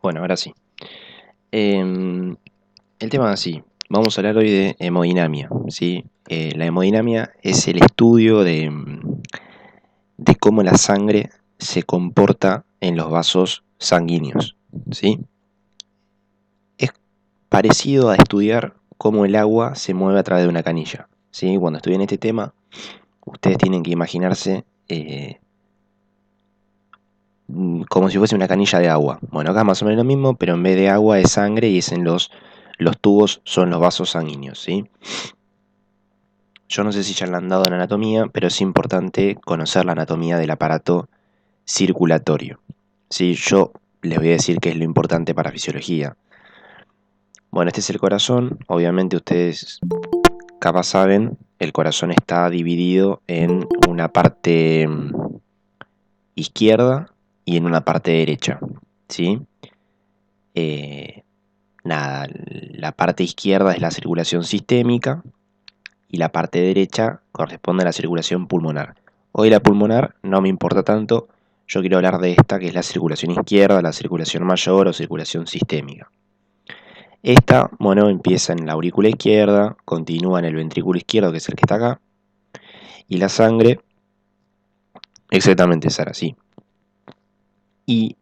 Bueno, ahora sí. El tema es así. Vamos a hablar hoy de hemodinamia, ¿sí? La hemodinamia es el estudio de cómo la sangre se comporta en los vasos sanguíneos, ¿sí? Es parecido a estudiar cómo el agua se mueve a través de una canilla, ¿sí? Cuando estudien este tema, ustedes tienen que imaginarse como si fuese una canilla de agua. Bueno, acá más o menos lo mismo, pero en vez de agua es sangre y es en los tubos son los vasos sanguíneos, ¿sí? Yo no sé si ya le han dado en anatomía, pero es importante conocer la anatomía del aparato circulatorio. ¿Sí? Yo les voy a decir qué es lo importante para fisiología. Bueno, este es el corazón. Obviamente ustedes capaz saben, el corazón está dividido en una parte izquierda y en una parte derecha, ¿sí? Nada, la parte izquierda es la circulación sistémica y la parte derecha corresponde a la circulación pulmonar. Hoy la pulmonar no me importa tanto, yo quiero hablar de esta que es la circulación izquierda, la circulación mayor o circulación sistémica. Esta, bueno, empieza en la aurícula izquierda, continúa en el ventrículo izquierdo, que es el que está acá, y la sangre, exactamente, será así. Y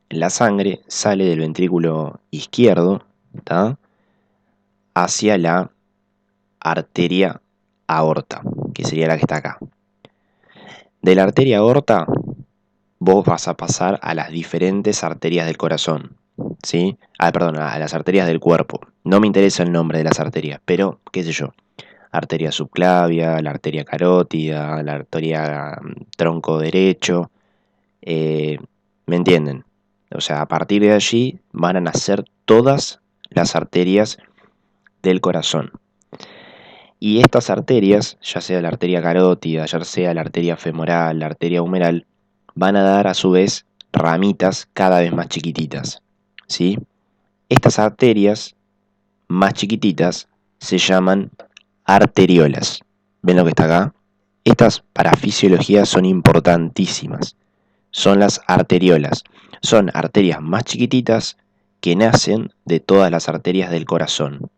la sangre sale del ventrículo izquierdo, ¿tá? Hacia la arteria aorta, que sería la que está acá. De la arteria aorta, vos vas a pasar a las diferentes arterias del corazón, ¿sí? Perdón, a las arterias del cuerpo. No me interesa el nombre de las arterias, pero, qué sé yo, arteria subclavia, la arteria carótida, la arteria tronco derecho, ¿me entienden? O sea, a partir de allí van a nacer todas las arterias del corazón. Y estas arterias, ya sea la arteria carótida, ya sea la arteria femoral, la arteria humeral, van a dar a su vez ramitas cada vez más chiquititas, ¿sí? Estas arterias más chiquititas se llaman arteriolas. ¿Ven lo que está acá? Estas para fisiología son importantísimas. Son las arteriolas. Son arterias más chiquititas que nacen de todas las arterias del corazón.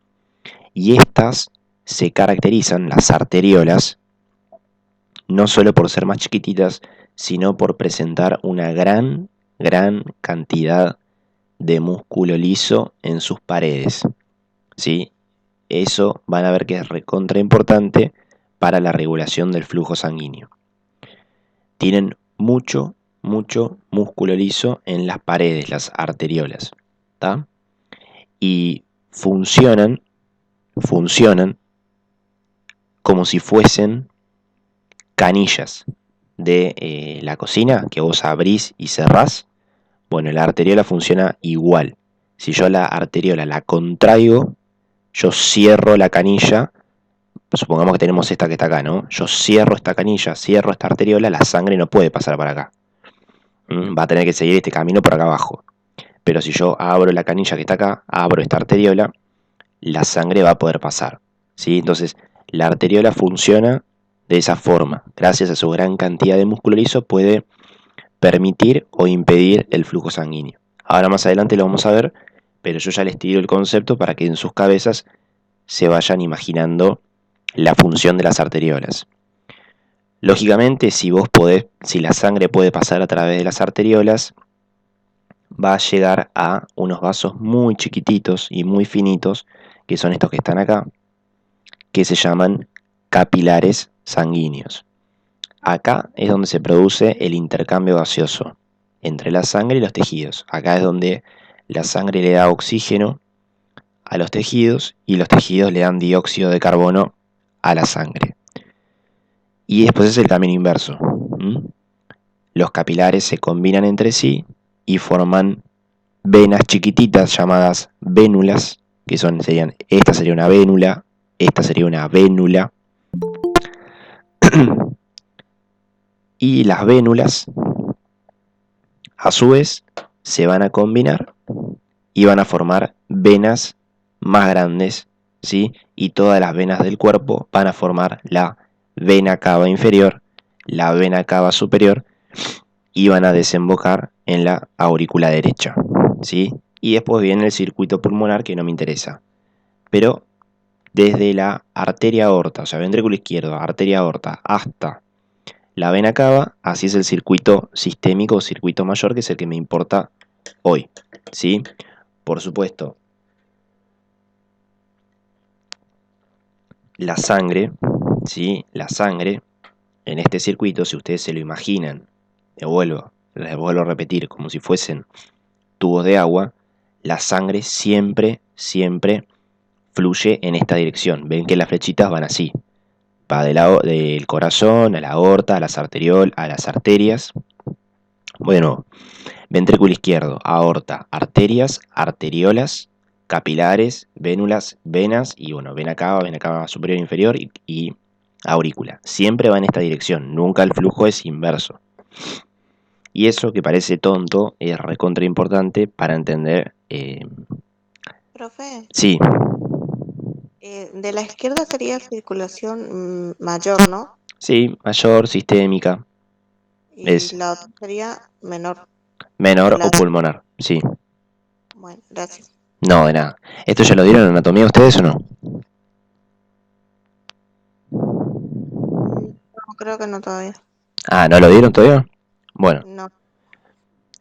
Y estas se caracterizan, las arteriolas, no solo por ser más chiquititas, sino por presentar una gran cantidad de músculo liso en sus paredes, ¿sí? Eso van a ver que es recontra importante para la regulación del flujo sanguíneo. Tienen mucho músculo liso en las paredes, las arteriolas, ¿tá? Y funcionan como si fuesen canillas de la cocina que vos abrís y cerrás. Bueno, la arteriola funciona igual. Si yo la arteriola la contraigo, yo cierro la canilla. Supongamos que tenemos esta que está acá, ¿no? Yo cierro esta canilla, cierro esta arteriola, la sangre no puede pasar para acá. Va a tener que seguir este camino por acá abajo. Pero si yo abro la canilla que está acá, abro esta arteriola, la sangre va a poder pasar, ¿sí? Entonces, la arteriola funciona de esa forma. Gracias a su gran cantidad de músculo liso puede permitir o impedir el flujo sanguíneo. Ahora más adelante lo vamos a ver, pero yo ya les tiro el concepto para que en sus cabezas se vayan imaginando la función de las arteriolas. Lógicamente, si la sangre puede pasar a través de las arteriolas, va a llegar a unos vasos muy chiquititos y muy finitos, que son estos que están acá, que se llaman capilares sanguíneos. Acá es donde se produce el intercambio gaseoso entre la sangre y los tejidos. Acá es donde la sangre le da oxígeno a los tejidos y los tejidos le dan dióxido de carbono a la sangre. Y después es el camino inverso. Los capilares se combinan entre sí y forman venas chiquititas llamadas vénulas, que esta sería una vénula, esta sería una vénula. Y las vénulas, a su vez, se van a combinar y van a formar venas más grandes, ¿sí? Y todas las venas del cuerpo van a formar la vena cava inferior, la vena cava superior y van a desembocar en la aurícula derecha. ¿sí? Y después viene el circuito pulmonar que no me interesa. Pero desde la arteria aorta, o sea, ventrículo izquierdo, arteria aorta, hasta la vena cava, así es el circuito sistémico o circuito mayor, que es el que me importa hoy, ¿sí? Por supuesto, la sangre, ¿sí? La sangre en este circuito, si ustedes se lo imaginan, les vuelvo a repetir, como si fuesen tubos de agua, la sangre siempre, siempre fluye en esta dirección. Ven que las flechitas van así. Va del corazón a la aorta, a las arterias. Bueno, ventrículo izquierdo, aorta, arterias, arteriolas, capilares, vénulas, venas y bueno, vena cava superior e inferior y aurícula. Siempre va en esta dirección, nunca el flujo es inverso. Y eso que parece tonto es recontra importante para entender. Profe, Sí, de la izquierda sería circulación mayor, ¿no? sí, mayor, sistémica, Y es la otra sería menor, menor o regular. pulmonar, sí. Bueno, gracias. No, de nada. ¿Esto ya lo dieron en anatomía ustedes o no? No, creo que no todavía. Ah, ¿no lo dieron todavía? Bueno, No.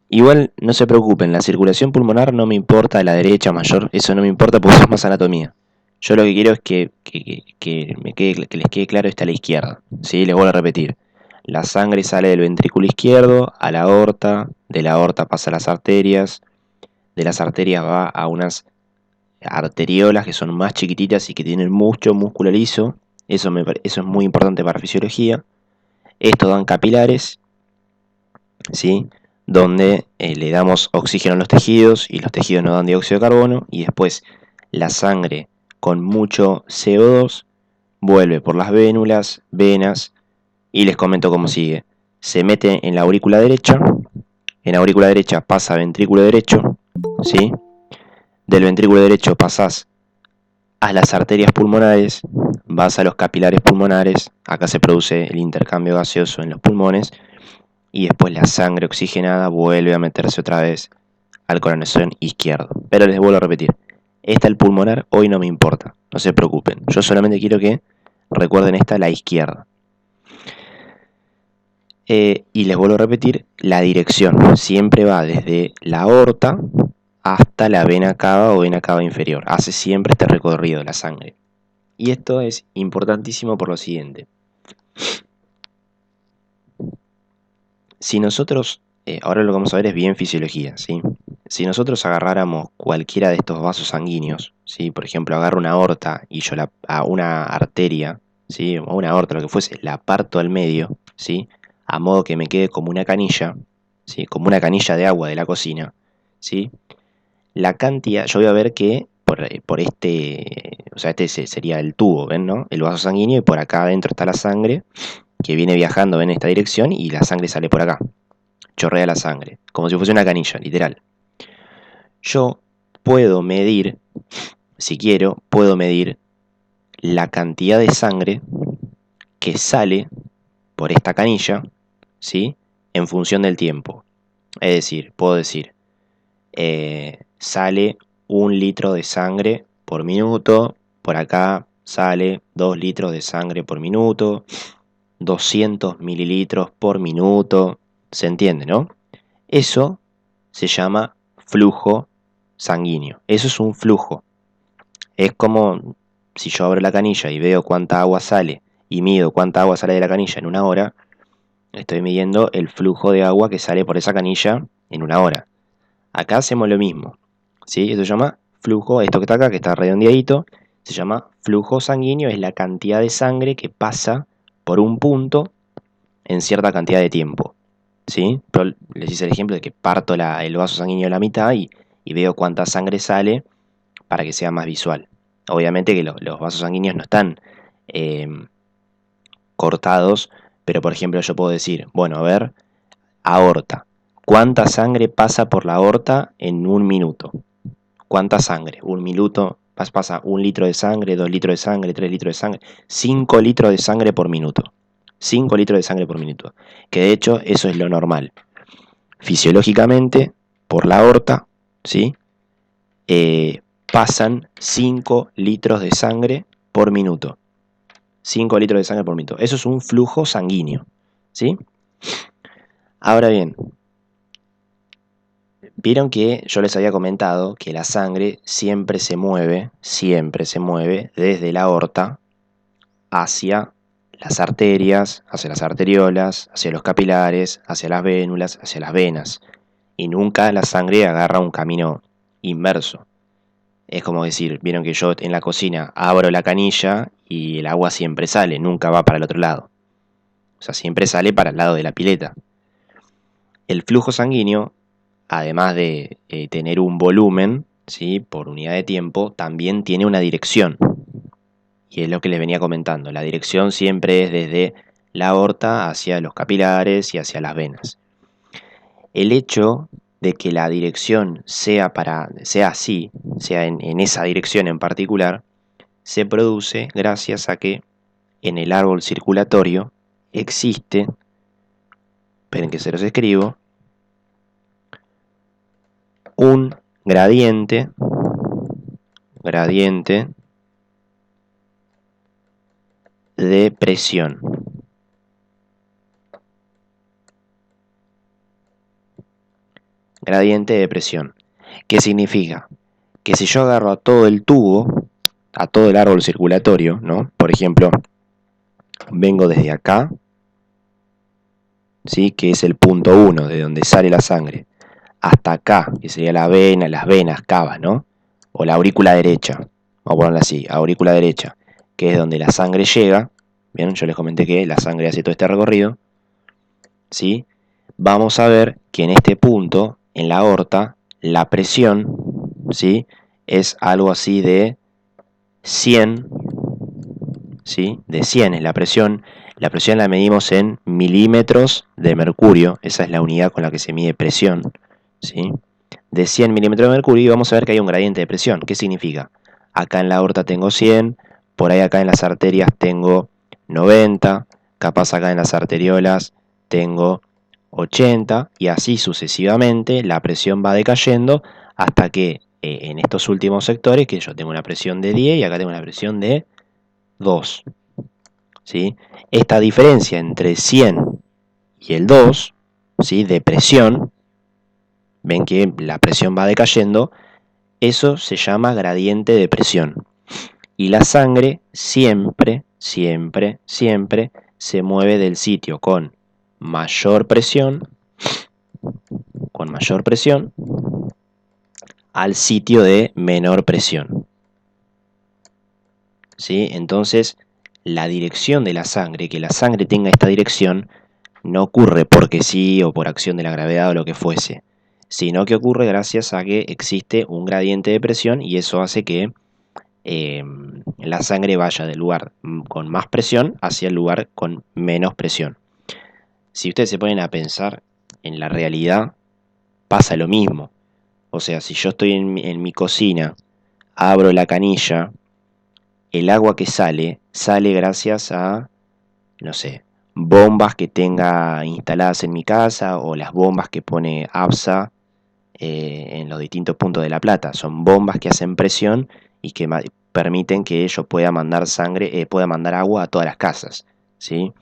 igual no se preocupen, la circulación pulmonar no me importa a la derecha mayor, eso no me importa porque eso es más anatomía. Yo lo que quiero es que les quede claro está a la izquierda. ¿Sí? Les vuelvo a repetir. La sangre sale del ventrículo izquierdo a la aorta, de la aorta pasa a las arterias, de las arterias va a unas arteriolas que son más chiquititas y que tienen mucho músculo liso. Eso es muy importante para fisiología. Estos dan capilares, ¿sí? Donde le damos oxígeno a los tejidos y los tejidos nos dan dióxido de carbono y después la sangre con mucho CO2 vuelve por las vénulas, venas y les comento cómo sigue. Se mete en la aurícula derecha, en la aurícula derecha pasa a ventrículo derecho, ¿sí? Del ventrículo derecho pasás a las arterias pulmonares, vas a los capilares pulmonares, acá se produce el intercambio gaseoso en los pulmones y después la sangre oxigenada vuelve a meterse otra vez al corazón izquierdo. Pero les vuelvo a repetir, esta el pulmonar hoy no me importa, no se preocupen, yo solamente quiero que recuerden esta la izquierda. Y les vuelvo a repetir, la dirección siempre va desde la aorta hasta la vena cava o vena cava inferior. Hace siempre este recorrido de la sangre. Y esto es importantísimo por lo siguiente. Si nosotros, ahora lo que vamos a ver es bien fisiología, ¿sí? Si nosotros agarráramos cualquiera de estos vasos sanguíneos, ¿sí? Por ejemplo, agarro una aorta y yo a una arteria, ¿sí? O una aorta, lo que fuese, la parto al medio, ¿sí? A modo que me quede como una canilla, ¿sí? Como una canilla de agua de la cocina, ¿sí? La cantidad, yo voy a ver que por este, o sea, sería el tubo, ¿ven, no? El vaso sanguíneo y por acá adentro está la sangre que viene viajando en esta dirección y la sangre sale por acá, chorrea la sangre, como si fuese una canilla, literal. Yo puedo medir, si quiero, puedo medir la cantidad de sangre que sale por esta canilla, ¿sí? En función del tiempo. Es decir, puedo decir, sale 1 litro de sangre por minuto, por acá sale 2 litros de sangre por minuto, 200 mililitros por minuto, se entiende, ¿no? Eso se llama flujo sanguíneo. Eso es un flujo. Es como si yo abro la canilla y veo cuánta agua sale y mido cuánta agua sale de la canilla en 1 hora, estoy midiendo el flujo de agua que sale por esa canilla en 1 hora. Acá hacemos lo mismo, ¿sí? Eso se llama flujo, esto que está acá, que está redondeadito, se llama flujo sanguíneo, es la cantidad de sangre que pasa por un punto en cierta cantidad de tiempo, ¿sí? Pero les hice el ejemplo de que parto el vaso sanguíneo a la mitad y veo cuánta sangre sale para que sea más visual. Obviamente que los vasos sanguíneos no están eh, cortados, pero por ejemplo yo puedo decir, bueno, a ver, aorta. ¿Cuánta sangre pasa por la aorta en 1 minuto? ¿Cuánta sangre? 1 minuto pasa 1 litro de sangre, 2 litros de sangre, 3 litros de sangre, 5 litros de sangre por minuto. 5 litros de sangre por minuto. Que de hecho eso es lo normal. Fisiológicamente, por la aorta, ¿sí? Pasan 5 litros de sangre por minuto. 5 litros de sangre por minuto. Eso es un flujo sanguíneo, ¿sí? Ahora bien, vieron que yo les había comentado que la sangre siempre se mueve desde la aorta hacia las arterias, hacia las arteriolas, hacia los capilares, hacia las vénulas, hacia las venas. Y nunca la sangre agarra un camino inverso. Es como decir, vieron que yo en la cocina abro la canilla y el agua siempre sale, nunca va para el otro lado. O sea, siempre sale para el lado de la pileta. El flujo sanguíneo, además de tener un volumen, ¿sí?, por unidad de tiempo, también tiene una dirección. Y es lo que les venía comentando. La dirección siempre es desde la aorta hacia los capilares y hacia las venas. El hecho de que la dirección sea así, sea en esa dirección en particular, se produce gracias a que en el árbol circulatorio existe, esperen que se los escribo, un gradiente de presión. Gradiente de presión. ¿Qué significa? Que si yo agarro a todo el tubo, a todo el árbol circulatorio, ¿no? Por ejemplo, vengo desde acá, ¿sí?, que es el punto 1, de donde sale la sangre, hasta acá, que sería la vena, las venas, cavas, ¿no? O la aurícula derecha, vamos a ponerla así, aurícula derecha, que es donde la sangre llega. Bien, yo les comenté que la sangre hace todo este recorrido, ¿sí? Vamos a ver que en este punto, en la aorta, la presión, ¿sí?, es algo así de 100, ¿sí? De 100 es la presión. La presión la medimos en milímetros de mercurio, esa es la unidad con la que se mide presión, ¿sí? De 100 milímetros de mercurio, y vamos a ver que hay un gradiente de presión. ¿Qué significa? Acá en la aorta tengo 100, por ahí acá en las arterias tengo 90, capaz acá en las arteriolas tengo 80, y así sucesivamente la presión va decayendo hasta que en estos últimos sectores, que yo tengo una presión de 10 y acá tengo una presión de 2, ¿sí? Esta diferencia entre 100 y el 2, ¿sí?, de presión, ven que la presión va decayendo, eso se llama gradiente de presión. Y la sangre siempre, siempre, siempre se mueve del sitio mayor presión, con mayor presión, al sitio de menor presión, ¿sí? Entonces, la dirección de la sangre, que la sangre tenga esta dirección, no ocurre porque sí o por acción de la gravedad o lo que fuese, sino que ocurre gracias a que existe un gradiente de presión, y eso hace que la sangre vaya del lugar con más presión hacia el lugar con menos presión. Si ustedes se ponen a pensar, en la realidad pasa lo mismo. O sea, si yo estoy en mi cocina, abro la canilla, el agua que sale gracias a, no sé, bombas que tenga instaladas en mi casa, o las bombas que pone ABSA en los distintos puntos de La Plata. Son bombas que hacen presión y que permiten que yo pueda mandar sangre, pueda mandar agua a todas las casas, ¿sí?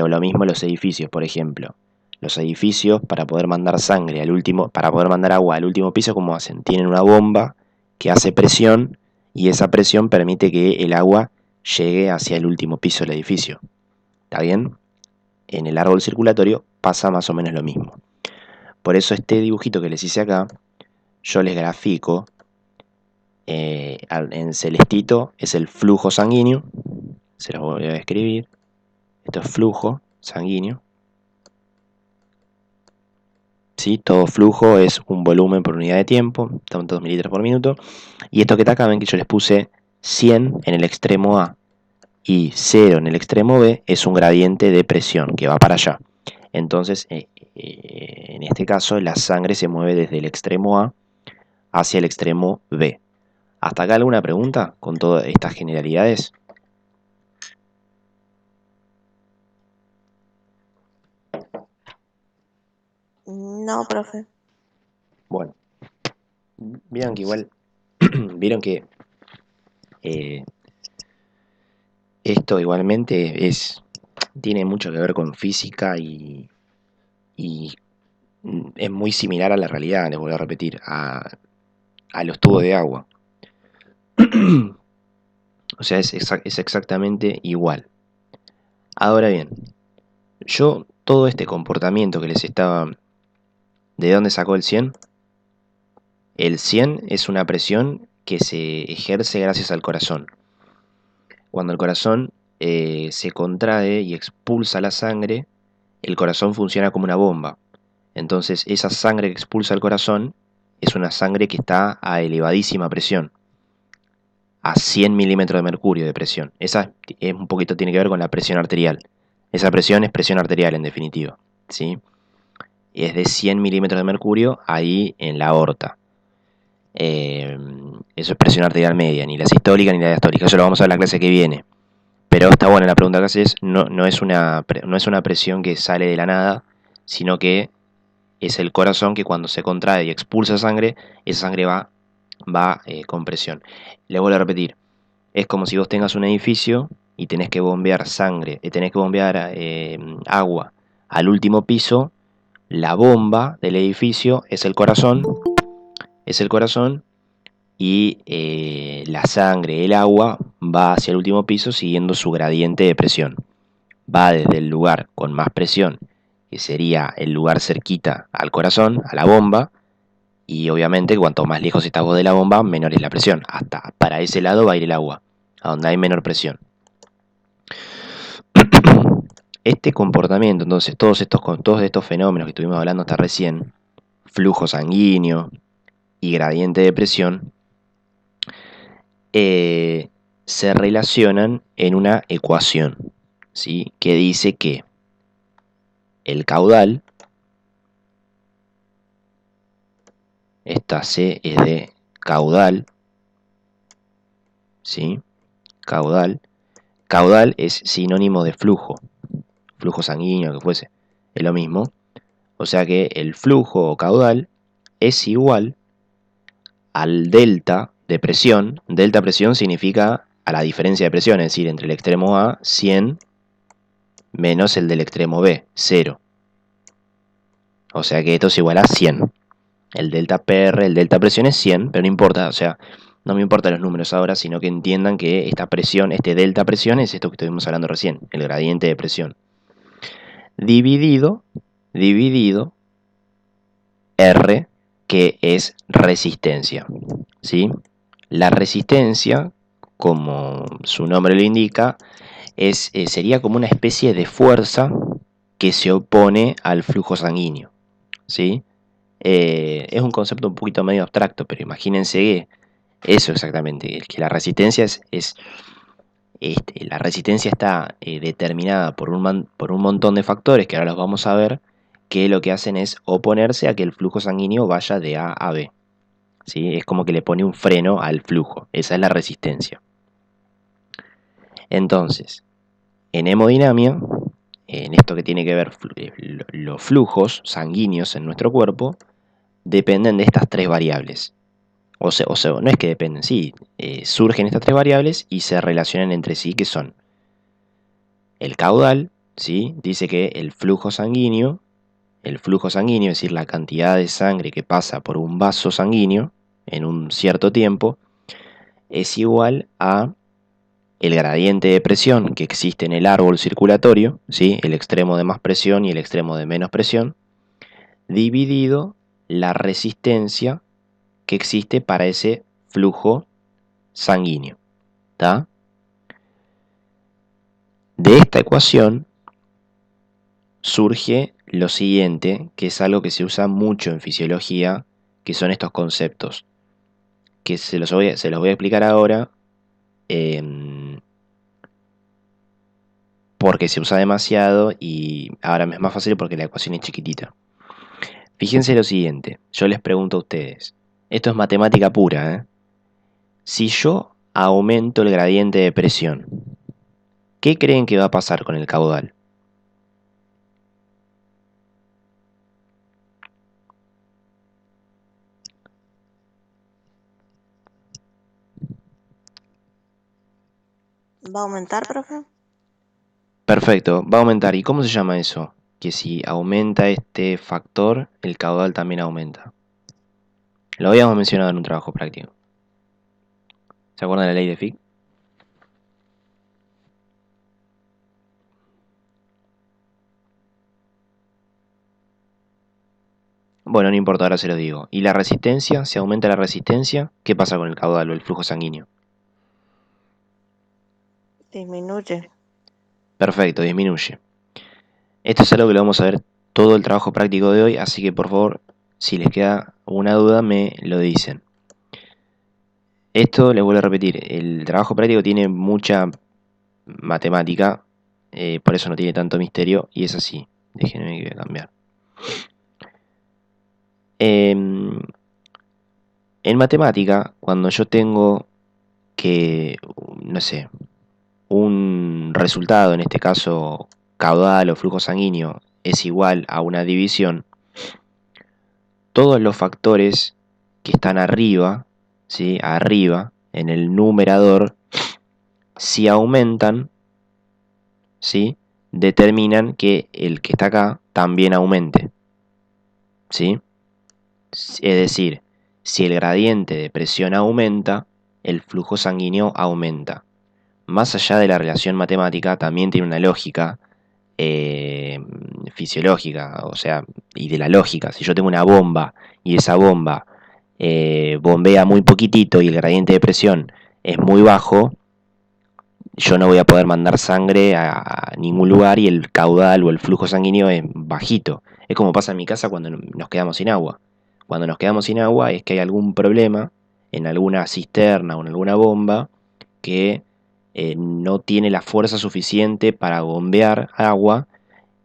O lo mismo los edificios, por ejemplo. Los edificios, para poder mandar sangre al último, para poder mandar agua al último piso, ¿cómo hacen? Tienen una bomba que hace presión, y esa presión permite que el agua llegue hacia el último piso del edificio. ¿Está bien? En el árbol circulatorio pasa más o menos lo mismo. Por eso este dibujito que les hice acá, yo les grafico en celestito, es el flujo sanguíneo. Se los voy a escribir. Esto es flujo sanguíneo, ¿sí? Todo flujo es un volumen por unidad de tiempo, tantos mililitros por minuto. Y esto que está acá, ven que yo les puse 100 en el extremo A y 0 en el extremo B, es un gradiente de presión que va para allá. Entonces, en este caso, la sangre se mueve desde el extremo A hacia el extremo B. ¿Hasta acá alguna pregunta con todas estas generalidades? No, profe. Bueno, Vieron que igual, vieron que eh, esto igualmente tiene mucho que ver con física y es muy similar a la realidad, les vuelvo a repetir, a los tubos de agua. O sea, es exactamente igual. Ahora bien, yo todo este comportamiento que les estaba... ¿De dónde sacó el 100? El 100 es una presión que se ejerce gracias al corazón. Cuando el corazón se contrae y expulsa la sangre, el corazón funciona como una bomba. Entonces esa sangre que expulsa el corazón es una sangre que está a elevadísima presión, a 100 milímetros de mercurio de presión. Esa es un poquito tiene que ver con la presión arterial. Esa presión es presión arterial en definitiva, ¿sí? Es de 100 milímetros de mercurio ahí en la aorta. Eso es presión arterial media, ni la sistólica ni la diastólica. Eso lo vamos a ver en la clase que viene. Pero está buena la pregunta que haces. No es no es una presión que sale de la nada, sino que es el corazón que cuando se contrae y expulsa sangre, esa sangre va con presión. Le vuelvo a repetir. Es como si vos tengas un edificio y tenés que bombear sangre, tenés que bombear agua al último piso. La bomba del edificio es el corazón y la sangre, el agua, va hacia el último piso siguiendo su gradiente de presión. Va desde el lugar con más presión, que sería el lugar cerquita al corazón, a la bomba, y obviamente cuanto más lejos estás vos de la bomba, menor es la presión. Hasta para ese lado va a ir el agua, a donde hay menor presión. Este comportamiento, entonces, todos estos fenómenos que estuvimos hablando hasta recién, flujo sanguíneo y gradiente de presión, se relacionan en una ecuación, ¿sí? Que dice que el caudal, esta C es de caudal, ¿sí? Caudal. Caudal es sinónimo de flujo, flujo sanguíneo que fuese, es lo mismo. O sea que el flujo o caudal es igual al delta de presión. Delta presión significa a la diferencia de presión, es decir, entre el extremo A, 100, menos el del extremo B, 0. O sea que esto es igual a 100. El delta PR, el delta presión es 100, pero no importa, o sea, no me importan los números ahora, sino que entiendan que esta presión, este delta presión es esto que estuvimos hablando recién, el gradiente de presión. Dividido R, que es resistencia, ¿sí? La resistencia, como su nombre lo indica, sería como una especie de fuerza que se opone al flujo sanguíneo, ¿sí? Es un concepto un poquito medio abstracto, pero imagínense eso exactamente, que la resistencia la resistencia está determinada por un montón de factores que ahora los vamos a ver, que lo que hacen es oponerse a que el flujo sanguíneo vaya de A a B, ¿sí? Es como que le pone un freno al flujo, esa es la resistencia. Entonces, en hemodinamia, en esto que tiene que ver los flujos sanguíneos en nuestro cuerpo, dependen de estas tres variables. O sea, no es que dependen, sí, surgen estas tres variables y se relacionan entre sí, que son el caudal, ¿sí? Dice que el flujo sanguíneo, es decir, la cantidad de sangre que pasa por un vaso sanguíneo en un cierto tiempo, es igual a el gradiente de presión que existe en el árbol circulatorio, ¿sí? El extremo de más presión y el extremo de menos presión, dividido la resistencia que existe para ese flujo sanguíneo. ¿Tá? De esta ecuación surge lo siguiente, que es algo que se usa mucho en fisiología, que son estos conceptos, que se los voy a explicar ahora, porque se usa demasiado y ahora me es más fácil porque la ecuación es chiquitita. Fíjense lo siguiente, yo les pregunto a ustedes, esto es matemática pura, ¿eh? Si yo aumento el gradiente de presión, ¿qué creen que va a pasar con el caudal? ¿Va a aumentar, profe? Perfecto, va a aumentar. ¿Y cómo se llama eso? Que si aumenta este factor, el caudal también aumenta. Lo habíamos mencionado en un trabajo práctico. ¿Se acuerdan de la ley de Fick? Bueno, no importa, ahora se lo digo. ¿Y la resistencia? Si aumenta la resistencia, ¿qué pasa con el caudal o el flujo sanguíneo? Disminuye. Perfecto, disminuye. Esto es algo que lo vamos a ver todo el trabajo práctico de hoy, así que por favor, si les queda una duda, me lo dicen. Esto les vuelvo a repetir, el trabajo práctico tiene mucha matemática, por eso no tiene tanto misterio, y es así. Déjenme que voy a cambiar. En matemática, cuando yo tengo que, no sé, un resultado, en este caso caudal o flujo sanguíneo, es igual a una división, todos los factores que están arriba, ¿sí? Arriba, en el numerador, si aumentan, ¿sí? Determinan que el que está acá también aumente, ¿sí? Es decir, si el gradiente de presión aumenta, el flujo sanguíneo aumenta. Más allá de la relación matemática, también tiene una lógica eh, fisiológica, o sea, y de la lógica. Si yo tengo una bomba y esa bomba bombea muy poquitito y el gradiente de presión es muy bajo, yo no voy a poder mandar sangre a ningún lugar y el caudal o el flujo sanguíneo es bajito. Es como pasa en mi casa cuando nos quedamos sin agua. Cuando nos quedamos sin agua es que hay algún problema en alguna cisterna o en alguna bomba que no tiene la fuerza suficiente para bombear agua.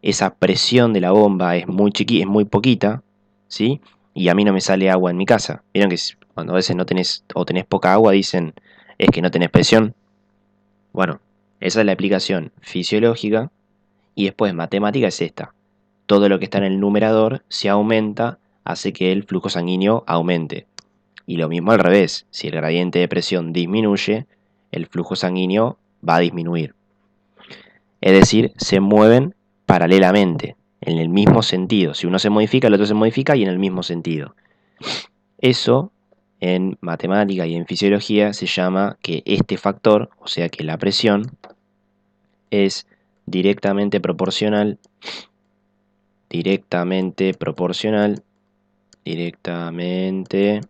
Esa presión de la bomba es muy es muy poquita, ¿sí? Y a mí no me sale agua en mi casa. Vieron que cuando a veces no tenés o tenés poca agua dicen es que no tenés presión. Bueno, esa es la explicación fisiológica y después matemática es esta. Todo lo que está en el numerador, si aumenta, hace que el flujo sanguíneo aumente. Y lo mismo al revés, si el gradiente de presión disminuye, el flujo sanguíneo va a disminuir. Es decir, se mueven paralelamente, en el mismo sentido. Si uno se modifica, el otro se modifica y en el mismo sentido. Eso en matemática y en fisiología se llama que este factor, o sea que la presión, es directamente proporcional, directamente proporcional, directamente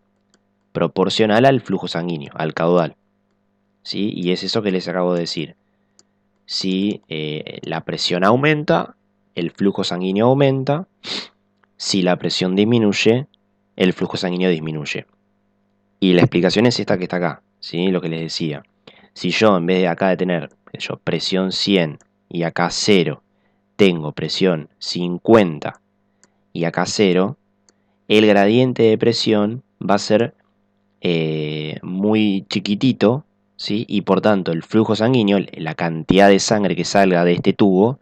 proporcional al flujo sanguíneo, al caudal. ¿Sí? Y es eso que les acabo de decir. Si la presión aumenta, el flujo sanguíneo aumenta. Si la presión disminuye, el flujo sanguíneo disminuye. Y la explicación es esta que está acá, ¿sí? Lo que les decía. Si yo en vez de acá de tener presión 100 y acá 0, tengo presión 50 y acá 0, el gradiente de presión va a ser muy chiquitito, ¿sí? Y por tanto el flujo sanguíneo, la cantidad de sangre que salga de este tubo,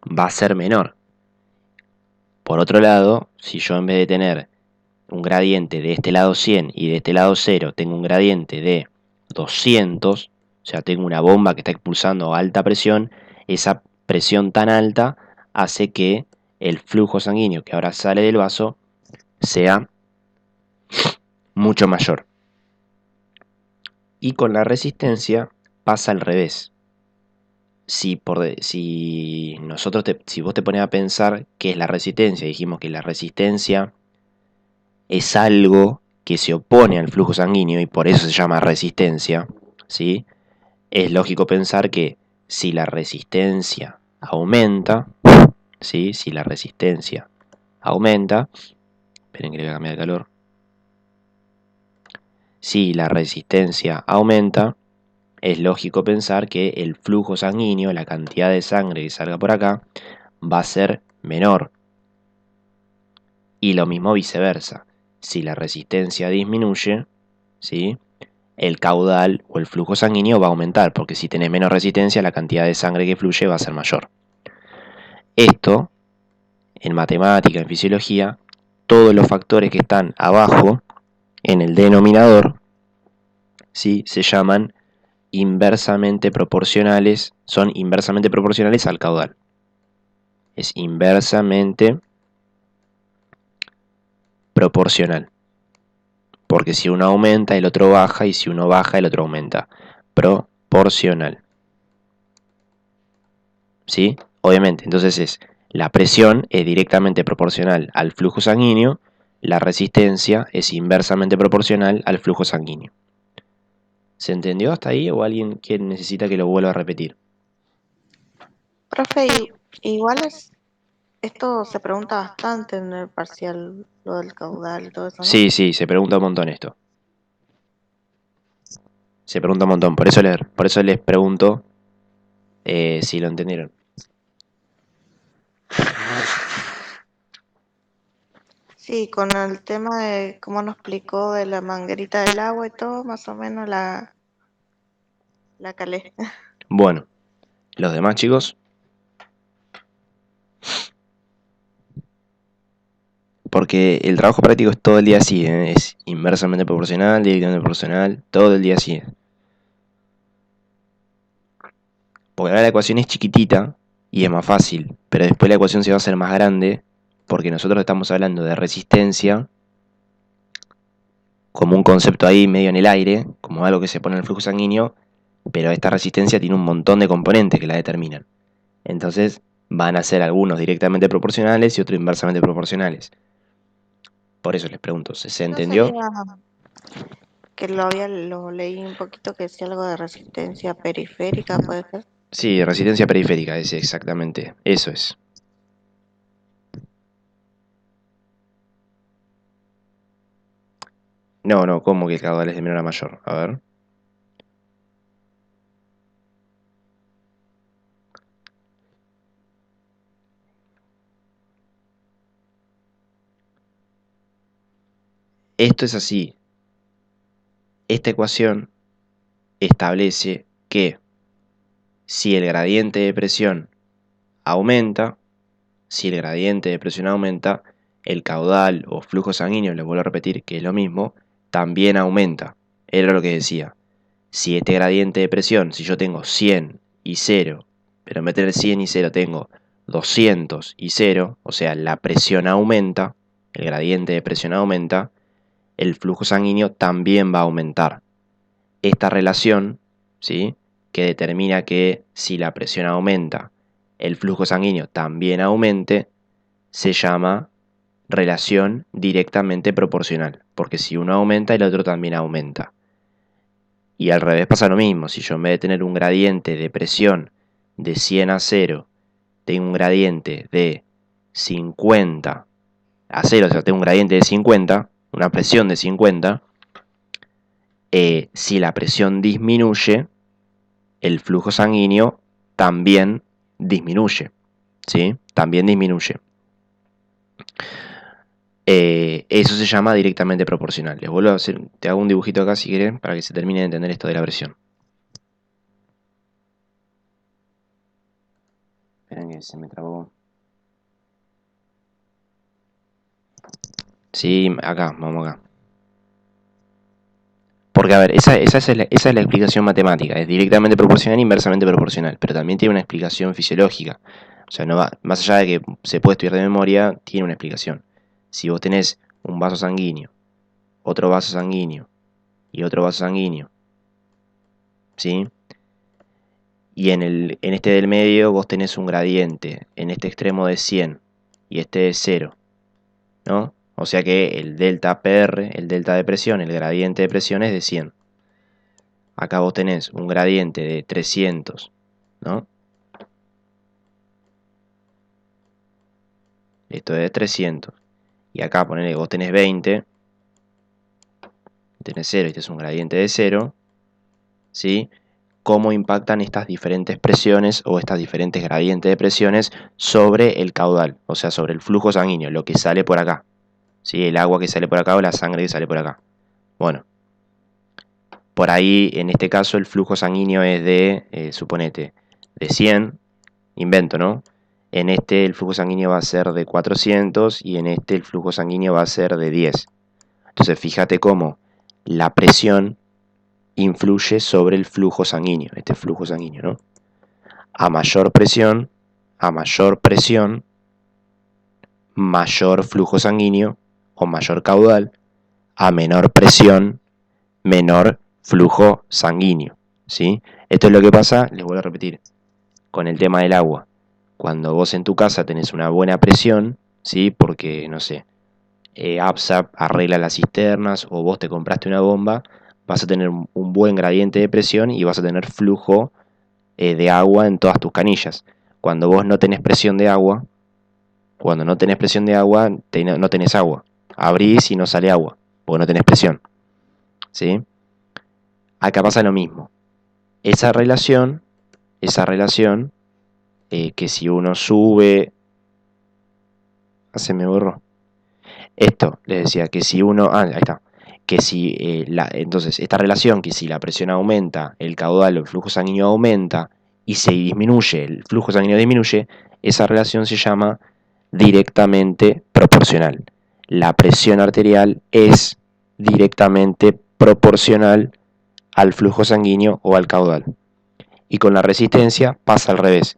va a ser menor. Por otro lado, si yo en vez de tener un gradiente de este lado 100 y de este lado 0, tengo un gradiente de 200, o sea, tengo una bomba que está expulsando alta presión, esa presión tan alta hace que el flujo sanguíneo que ahora sale del vaso sea mucho mayor. Y con la resistencia pasa al revés. Si vos te pones a pensar qué es la resistencia, dijimos que la resistencia es algo que se opone al flujo sanguíneo y por eso se llama resistencia, ¿sí? Es lógico pensar que si la resistencia aumenta, ¿sí? Si la resistencia aumenta, esperen que le voy a cambiar el calor. Si la resistencia aumenta, es lógico pensar que el flujo sanguíneo, la cantidad de sangre que salga por acá, va a ser menor. Y lo mismo viceversa. Si la resistencia disminuye, ¿sí? El caudal o el flujo sanguíneo va a aumentar, porque si tenés menos resistencia, la cantidad de sangre que fluye va a ser mayor. Esto, en matemática, en fisiología, todos los factores que están abajo, en el denominador, ¿sí? Se llaman inversamente proporcionales, son inversamente proporcionales al caudal. Es inversamente proporcional. Porque si uno aumenta, el otro baja, y si uno baja, el otro aumenta. Proporcional. ¿Sí? Obviamente, entonces la presión es directamente proporcional al flujo sanguíneo, la resistencia es inversamente proporcional al flujo sanguíneo. ¿Se entendió hasta ahí o alguien que necesita que lo vuelva a repetir? Profe, igual esto se pregunta bastante en el parcial, lo del caudal y todo eso, ¿no? Sí, se pregunta un montón esto. Se pregunta un montón, por eso les pregunto si lo entendieron. Sí, con el tema de cómo nos explicó de la manguerita del agua y todo, más o menos la calé. Bueno, los demás chicos, porque el trabajo práctico es todo el día así, es inversamente proporcional, directamente proporcional, todo el día así. Porque ahora la ecuación es chiquitita y es más fácil, pero después la ecuación se va a hacer más grande porque nosotros estamos hablando de resistencia como un concepto ahí medio en el aire, como algo que se pone en el flujo sanguíneo, pero esta resistencia tiene un montón de componentes que la determinan. Entonces van a ser algunos directamente proporcionales y otros inversamente proporcionales. Por eso les pregunto, ¿se No entendió? sería que lo leí un poquito que decía algo de resistencia periférica, puede ser. Sí, resistencia periférica, es exactamente, eso es. No, ¿cómo que el caudal es de menor a mayor? A ver. Esto es así. Esta ecuación establece que si el gradiente de presión aumenta, si el gradiente de presión aumenta, el caudal o flujo sanguíneo, les vuelvo a repetir que es lo mismo, también aumenta. Era lo que decía. Si este gradiente de presión, si yo tengo 100 y 0, pero en vez de tener 100 y 0 tengo 200 y 0, o sea, la presión aumenta, el gradiente de presión aumenta, el flujo sanguíneo también va a aumentar. Esta relación, ¿sí?, que determina que si la presión aumenta, el flujo sanguíneo también aumente, se llama relación directamente proporcional, porque si uno aumenta, el otro también aumenta. Y al revés pasa lo mismo, si yo en vez de tener un gradiente de presión de 100 a 0, tengo un gradiente de 50 a 0, o sea, tengo un gradiente de 50, una presión de 50, si la presión disminuye, el flujo sanguíneo también disminuye, ¿sí? También disminuye. Eso se llama directamente proporcional. Les vuelvo a hacer, te hago un dibujito acá si quieren para que se termine de entender esto de la presión. Esperen que se me trabó. Sí, acá, vamos acá. Porque, a ver, esa es la explicación matemática. Es directamente proporcional e inversamente proporcional. Pero también tiene una explicación fisiológica. O sea, no va, más allá de que se puede estudiar de memoria, tiene una explicación. Si vos tenés un vaso sanguíneo, otro vaso sanguíneo y otro vaso sanguíneo, ¿sí? Y en este del medio vos tenés un gradiente, en este extremo de 100 y este de 0, ¿no? O sea que el delta PR, el delta de presión, el gradiente de presión es de 100. Acá vos tenés un gradiente de 300, ¿no? Esto es de 300. Y acá ponele que vos tenés 20, tenés 0 y este es un gradiente de 0, ¿sí? Cómo impactan estas diferentes presiones o estas diferentes gradientes de presiones sobre el caudal, o sea, sobre el flujo sanguíneo, lo que sale por acá, ¿sí? El agua que sale por acá o la sangre que sale por acá. Bueno, por ahí, en este caso, el flujo sanguíneo es de, suponete, de 100, invento, ¿no? En este el flujo sanguíneo va a ser de 400 y en este el flujo sanguíneo va a ser de 10. Entonces, fíjate cómo la presión influye sobre el flujo sanguíneo, este flujo sanguíneo, ¿no? A mayor presión, mayor flujo sanguíneo o mayor caudal. A menor presión, menor flujo sanguíneo, ¿sí? Esto es lo que pasa, les vuelvo a repetir, con el tema del agua. Cuando vos en tu casa tenés una buena presión, ¿sí? Porque, no sé, APSAP arregla las cisternas o vos te compraste una bomba, vas a tener un buen gradiente de presión y vas a tener flujo de agua en todas tus canillas. Cuando vos no tenés presión de agua, no tenés agua. Abrís y no sale agua, porque no tenés presión, ¿sí? Acá pasa lo mismo. Esa relación, que si uno sube... Se me borró. Esto, les decía, que si uno... ahí está. Que si entonces, esta relación, que si la presión aumenta, el caudal o el flujo sanguíneo aumenta, y se disminuye, el flujo sanguíneo disminuye, esa relación se llama directamente proporcional. La presión arterial es directamente proporcional al flujo sanguíneo o al caudal. Y con la resistencia pasa al revés.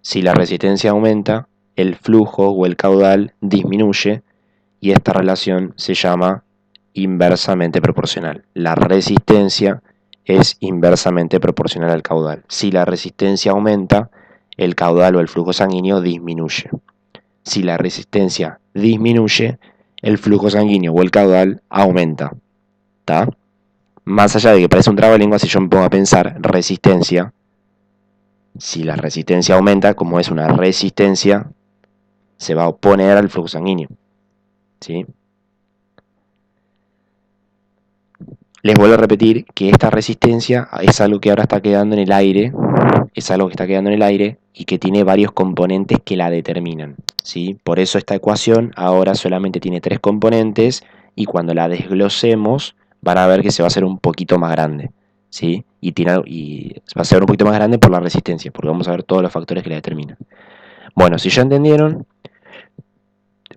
Si la resistencia aumenta, el flujo o el caudal disminuye y esta relación se llama inversamente proporcional. La resistencia es inversamente proporcional al caudal. Si la resistencia aumenta, el caudal o el flujo sanguíneo disminuye. Si la resistencia disminuye, el flujo sanguíneo o el caudal aumenta. ¿Tá? Más allá de que parece un trabalengua, si yo me pongo a pensar resistencia, si la resistencia aumenta, como es una resistencia, se va a oponer al flujo sanguíneo, ¿sí? Les vuelvo a repetir que esta resistencia es algo que ahora está quedando en el aire, y que tiene varios componentes que la determinan, ¿sí? Por eso esta ecuación ahora solamente tiene 3 componentes y cuando la desglosemos van a ver que se va a hacer un poquito más grande, ¿sí? Y va a ser un poquito más grande por la resistencia, porque vamos a ver todos los factores que la determinan. Bueno, si ya entendieron,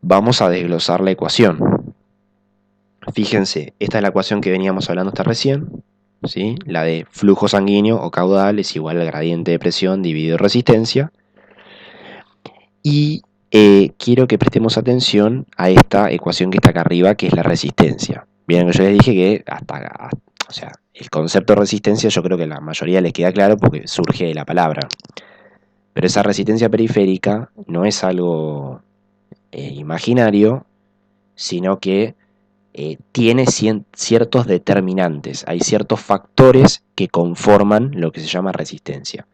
vamos a desglosar la ecuación. Fíjense, esta es la ecuación que veníamos hablando hasta recién, ¿sí? La de flujo sanguíneo o caudal es igual al gradiente de presión dividido resistencia. Y quiero que prestemos atención a esta ecuación que está acá arriba, que es la resistencia. Vieron que yo les dije que o sea, el concepto de resistencia yo creo que a la mayoría les queda claro porque surge de la palabra. Pero esa resistencia periférica no es algo imaginario, sino que tiene ciertos determinantes, hay ciertos factores que conforman lo que se llama resistencia.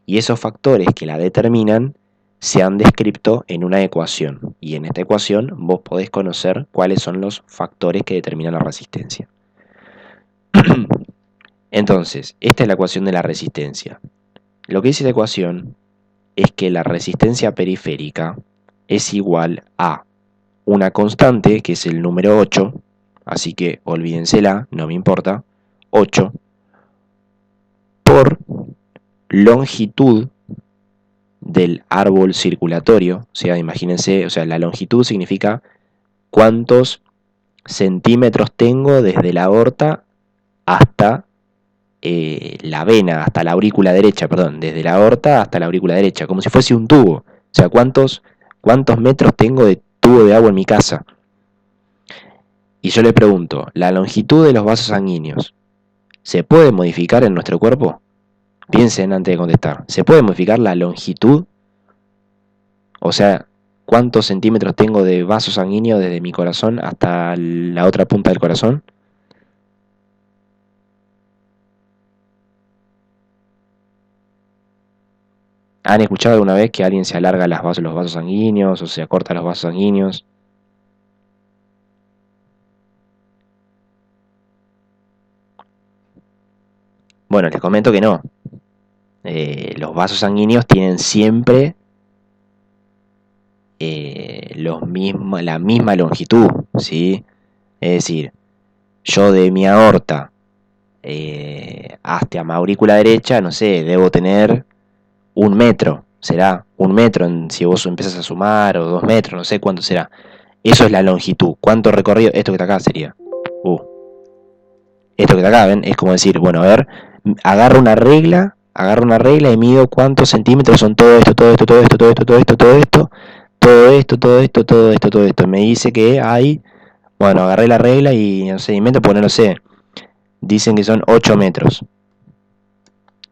Y esos factores que la determinan se han descrito en una ecuación. Y en esta ecuación vos podés conocer cuáles son los factores que determinan la resistencia. Entonces, esta es la ecuación de la resistencia. Lo que dice la ecuación es que la resistencia periférica es igual a una constante, que es el número 8, así que olvídensela, no me importa, 8, por longitud del árbol circulatorio, o sea, imagínense, o sea, la longitud significa cuántos centímetros tengo desde la aorta hasta la vena, hasta la aurícula derecha, perdón, desde la aorta hasta la aurícula derecha, como si fuese un tubo, o sea, cuántos metros tengo de tubo de agua en mi casa. Y yo le pregunto, ¿la longitud de los vasos sanguíneos se puede modificar en nuestro cuerpo? Piensen antes de contestar. ¿Se puede modificar la longitud? O sea, ¿cuántos centímetros tengo de vaso sanguíneo desde mi corazón hasta la otra punta del corazón? ¿Han escuchado alguna vez que alguien se alarga los vasos sanguíneos o se acorta los vasos sanguíneos? Bueno, les comento que no. Los vasos sanguíneos tienen siempre la misma longitud, ¿sí? Es decir, yo de mi aorta hasta mi aurícula derecha, no sé, debo tener 1 metro, será 1 metro si vos empiezas a sumar, o 2 metros, no sé cuánto será. Eso es la longitud. ¿Cuánto recorrido? Esto que está acá sería. esto que está acá, ¿ven? Es como decir, bueno, a ver, agarro una regla y mido cuántos centímetros son todo esto, todo esto, todo esto, todo esto, todo esto, todo esto, todo esto, todo esto, todo esto, todo esto. Me dice que hay, bueno, agarré la regla y no sé, invento, pues no lo sé. Dicen que son 8 metros.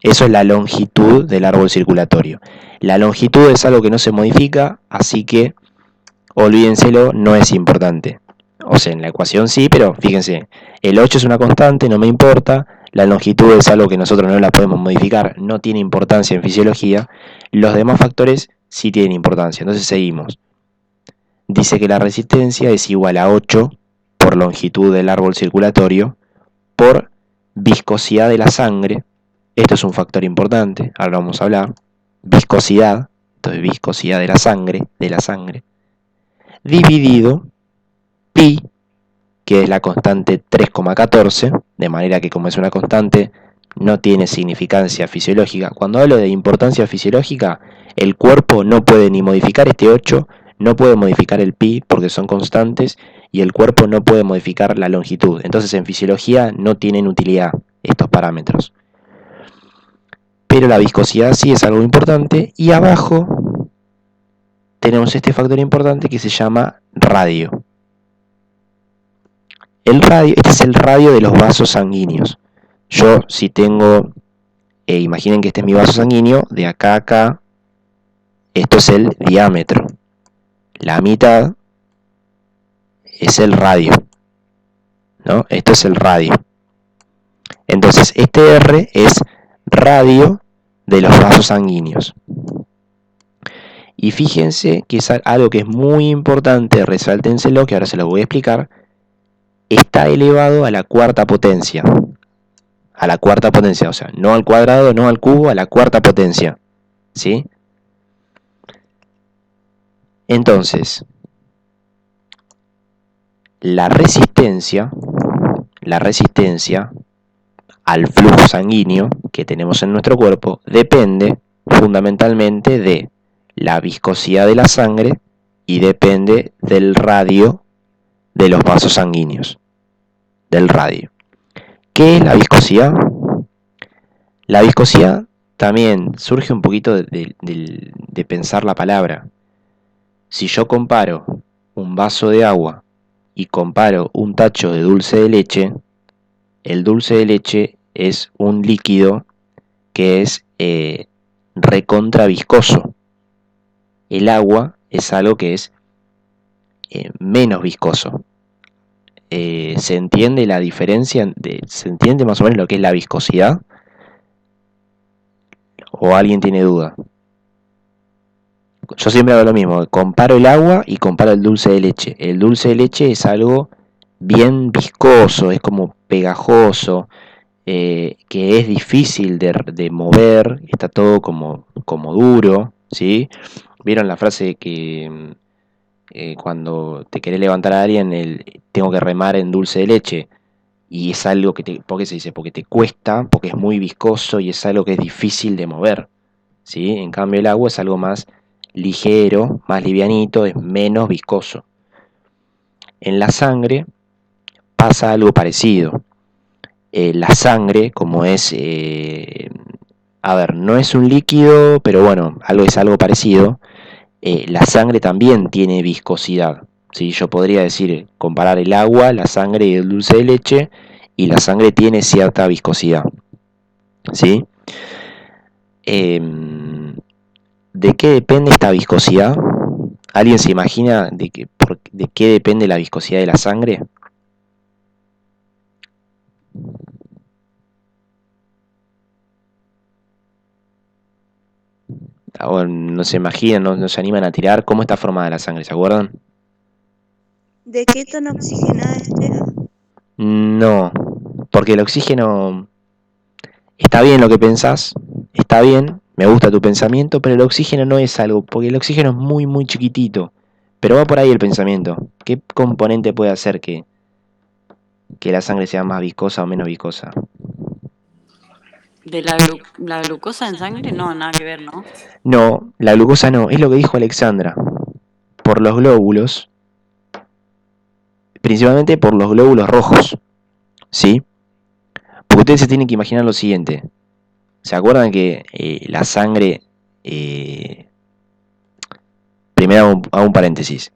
Eso es la longitud del árbol circulatorio. La longitud es algo que no se modifica, así que olvídenselo, no es importante. O sea, en la ecuación sí, pero fíjense, el 8 es una constante, no me importa, la longitud es algo que nosotros no la podemos modificar, no tiene importancia en fisiología, los demás factores sí tienen importancia. Entonces seguimos. Dice que la resistencia es igual a 8 por longitud del árbol circulatorio por viscosidad de la sangre. Esto es un factor importante, ahora vamos a hablar. Viscosidad, entonces viscosidad de la sangre, dividido pi, que es la constante 3,14, de manera que como es una constante, no tiene significancia fisiológica. Cuando hablo de importancia fisiológica, el cuerpo no puede ni modificar este 8, no puede modificar el pi porque son constantes, y el cuerpo no puede modificar la longitud. Entonces en fisiología no tienen utilidad estos parámetros. Pero la viscosidad sí es algo importante, y abajo tenemos este factor importante que se llama radio. El radio, este es el radio de los vasos sanguíneos. Yo si tengo, imaginen que este es mi vaso sanguíneo, de acá a acá, esto es el diámetro. La mitad es el radio, ¿no? Esto es el radio. Entonces este R es radio de los vasos sanguíneos. Y fíjense que es algo que es muy importante, resáltenselo, que ahora se lo voy a explicar. Está elevado a la cuarta potencia. A la cuarta potencia, o sea, no al cuadrado, no al cubo, a la cuarta potencia. ¿Sí? Entonces, la resistencia al flujo sanguíneo que tenemos en nuestro cuerpo depende fundamentalmente de la viscosidad de la sangre y depende del radio de los vasos sanguíneos, del radio. ¿Qué es la viscosidad? La viscosidad también surge un poquito de pensar la palabra. Si yo comparo un vaso de agua y comparo un tacho de dulce de leche, el dulce de leche es un líquido que es recontra viscoso. El agua es algo que es menos viscoso. ¿Se entiende la diferencia? ¿Se entiende más o menos lo que es la viscosidad? ¿O alguien tiene duda? Yo siempre hago lo mismo, comparo el agua y comparo el dulce de leche. El dulce de leche es algo bien viscoso, es como pegajoso, que es difícil de mover, está todo como duro, ¿sí? ¿Vieron la frase que cuando te querés levantar a alguien, tengo que remar en dulce de leche? Y es algo que ¿por qué se dice? Porque te cuesta, porque es muy viscoso y es algo que es difícil de mover, ¿sí? En cambio el agua es algo más ligero, más livianito, es menos viscoso. En la sangre pasa algo parecido. La sangre, como es, a ver, no es un líquido, pero bueno, es algo parecido. La sangre también tiene viscosidad. ¿Sí? Yo podría decir, comparar el agua, la sangre y el dulce de leche, y la sangre tiene cierta viscosidad. ¿Sí? ¿De qué depende esta viscosidad? ¿Alguien se imagina de qué depende la viscosidad de la sangre? O no se imaginan, no se animan a tirar. ¿Cómo está formada la sangre? ¿Se acuerdan? ¿De qué tan oxigenada esté? No, porque el oxígeno está bien lo que pensás, está bien, me gusta tu pensamiento, pero el oxígeno no es algo, porque el oxígeno es muy, muy chiquitito. Pero va por ahí el pensamiento. ¿Qué componente puede hacer que la sangre sea más viscosa o menos viscosa? ¿De la glucosa en sangre? No, nada que ver, ¿no? No, la glucosa no, es lo que dijo Alexandra. Por los glóbulos, principalmente por los glóbulos rojos, ¿sí? ustedes se tienen que imaginar lo siguiente. ¿Se acuerdan que la sangre... primero hago un paréntesis.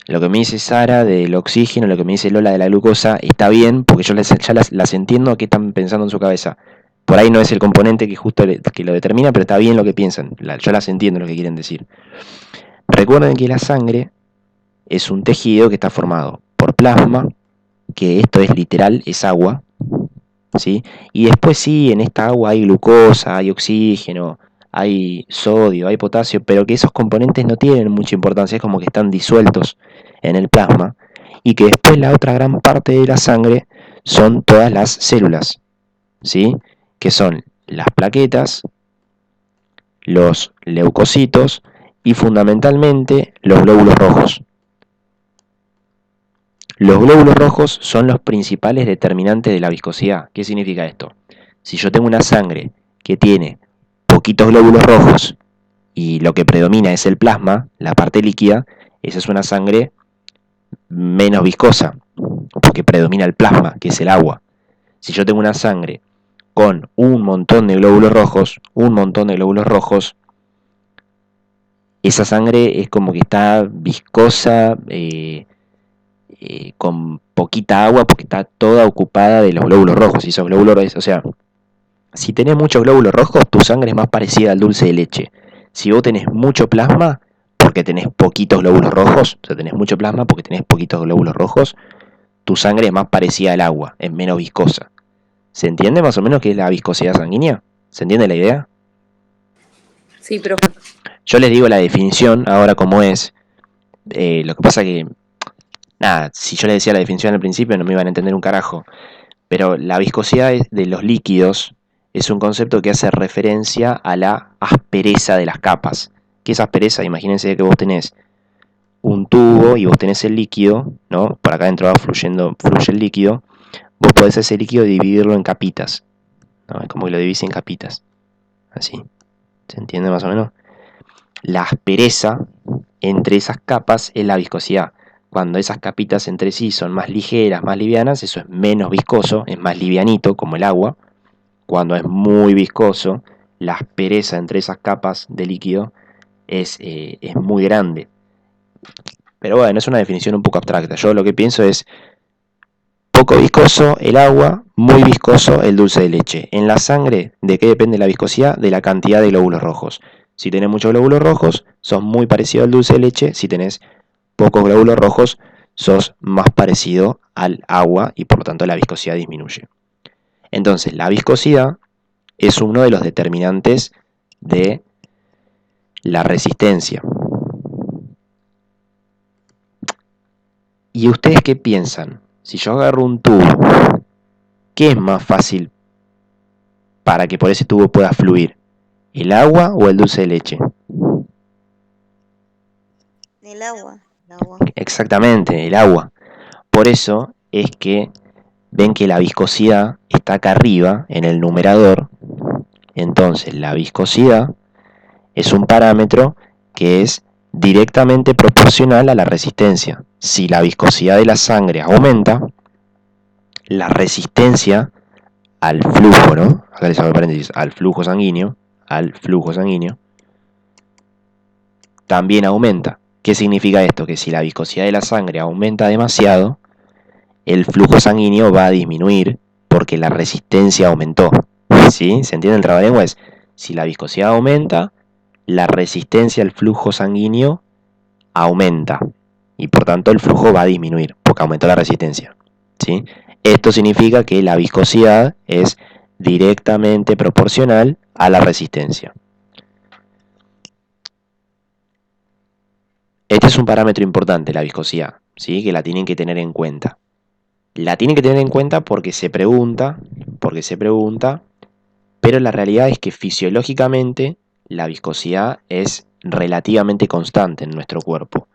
Lo que me dice Sara del oxígeno, lo que me dice Lola de la glucosa, está bien, porque yo ya las entiendo qué están pensando en su cabeza. Por ahí no es el componente que justo que lo determina, pero está bien lo que piensan. Yo las entiendo lo que quieren decir. Recuerden que la sangre es un tejido que está formado por plasma, que esto es literal, es agua, ¿sí? Y después sí, en esta agua hay glucosa, hay oxígeno, hay sodio, hay potasio, pero que esos componentes no tienen mucha importancia, es como que están disueltos en el plasma, y que después la otra gran parte de la sangre son todas las células, ¿sí? Que son las plaquetas, los leucocitos y fundamentalmente los glóbulos rojos. Los glóbulos rojos son los principales determinantes de la viscosidad. ¿Qué significa esto? Si yo tengo una sangre que tiene poquitos glóbulos rojos y lo que predomina es el plasma, la parte líquida, esa es una sangre menos viscosa, porque predomina el plasma, que es el agua. Si yo tengo una sangre con un montón de glóbulos rojos, esa sangre es como que está viscosa, con poquita agua, porque está toda ocupada de los glóbulos rojos. Y esos glóbulos, o sea, si tenés muchos glóbulos rojos, tu sangre es más parecida al dulce de leche. Si vos tenés mucho plasma, porque tenés poquitos glóbulos rojos, o sea, tenés mucho plasma porque tenés poquitos glóbulos rojos, tu sangre es más parecida al agua, es menos viscosa. ¿Se entiende más o menos qué es la viscosidad sanguínea? ¿Se entiende la idea? Sí, profe. Yo les digo la definición ahora como es. Lo que pasa que, nada, si yo les decía la definición al principio no me iban a entender un carajo. Pero la viscosidad de los líquidos es un concepto que hace referencia a la aspereza de las capas. ¿Qué es aspereza? Imagínense que vos tenés un tubo y vos tenés el líquido, ¿no? Por acá adentro fluye el líquido. Vos podés ese líquido dividirlo en capitas, ¿no? Es como que lo dividís en capitas. Así. ¿Se entiende más o menos? La aspereza entre esas capas es la viscosidad. Cuando esas capitas entre sí son más ligeras, más livianas, eso es menos viscoso, es más livianito, como el agua. Cuando es muy viscoso, la aspereza entre esas capas de líquido es muy grande. Pero bueno, es una definición un poco abstracta. Yo lo que pienso es poco viscoso el agua, muy viscoso el dulce de leche. En la sangre, ¿de qué depende la viscosidad? De la cantidad de glóbulos rojos. Si tenés muchos glóbulos rojos, sos muy parecido al dulce de leche. Si tenés pocos glóbulos rojos, sos más parecido al agua y por lo tanto la viscosidad disminuye. Entonces, la viscosidad es uno de los determinantes de la resistencia. ¿Y ustedes qué piensan? Si yo agarro un tubo, ¿qué es más fácil para que por ese tubo pueda fluir? ¿El agua o el dulce de leche? El agua. Exactamente, el agua. Por eso es que ven que la viscosidad está acá arriba, en el numerador. Entonces, la viscosidad es un parámetro que es directamente proporcional a la resistencia. Si la viscosidad de la sangre aumenta, la resistencia al flujo, ¿no? Acá les hago el paréntesis, al flujo sanguíneo, también aumenta. ¿Qué significa esto? Que si la viscosidad de la sangre aumenta demasiado, el flujo sanguíneo va a disminuir porque la resistencia aumentó. ¿Sí? ¿Se entiende el trabalenguas? Si la viscosidad aumenta, la resistencia al flujo sanguíneo aumenta y por tanto el flujo va a disminuir porque aumentó la resistencia. ¿Sí? Esto significa que la viscosidad es directamente proporcional a la resistencia. Este es un parámetro importante, la viscosidad, ¿sí? Que la tienen que tener en cuenta. La tienen que tener en cuenta porque se pregunta, pero la realidad es que fisiológicamente la viscosidad es relativamente constante en nuestro cuerpo.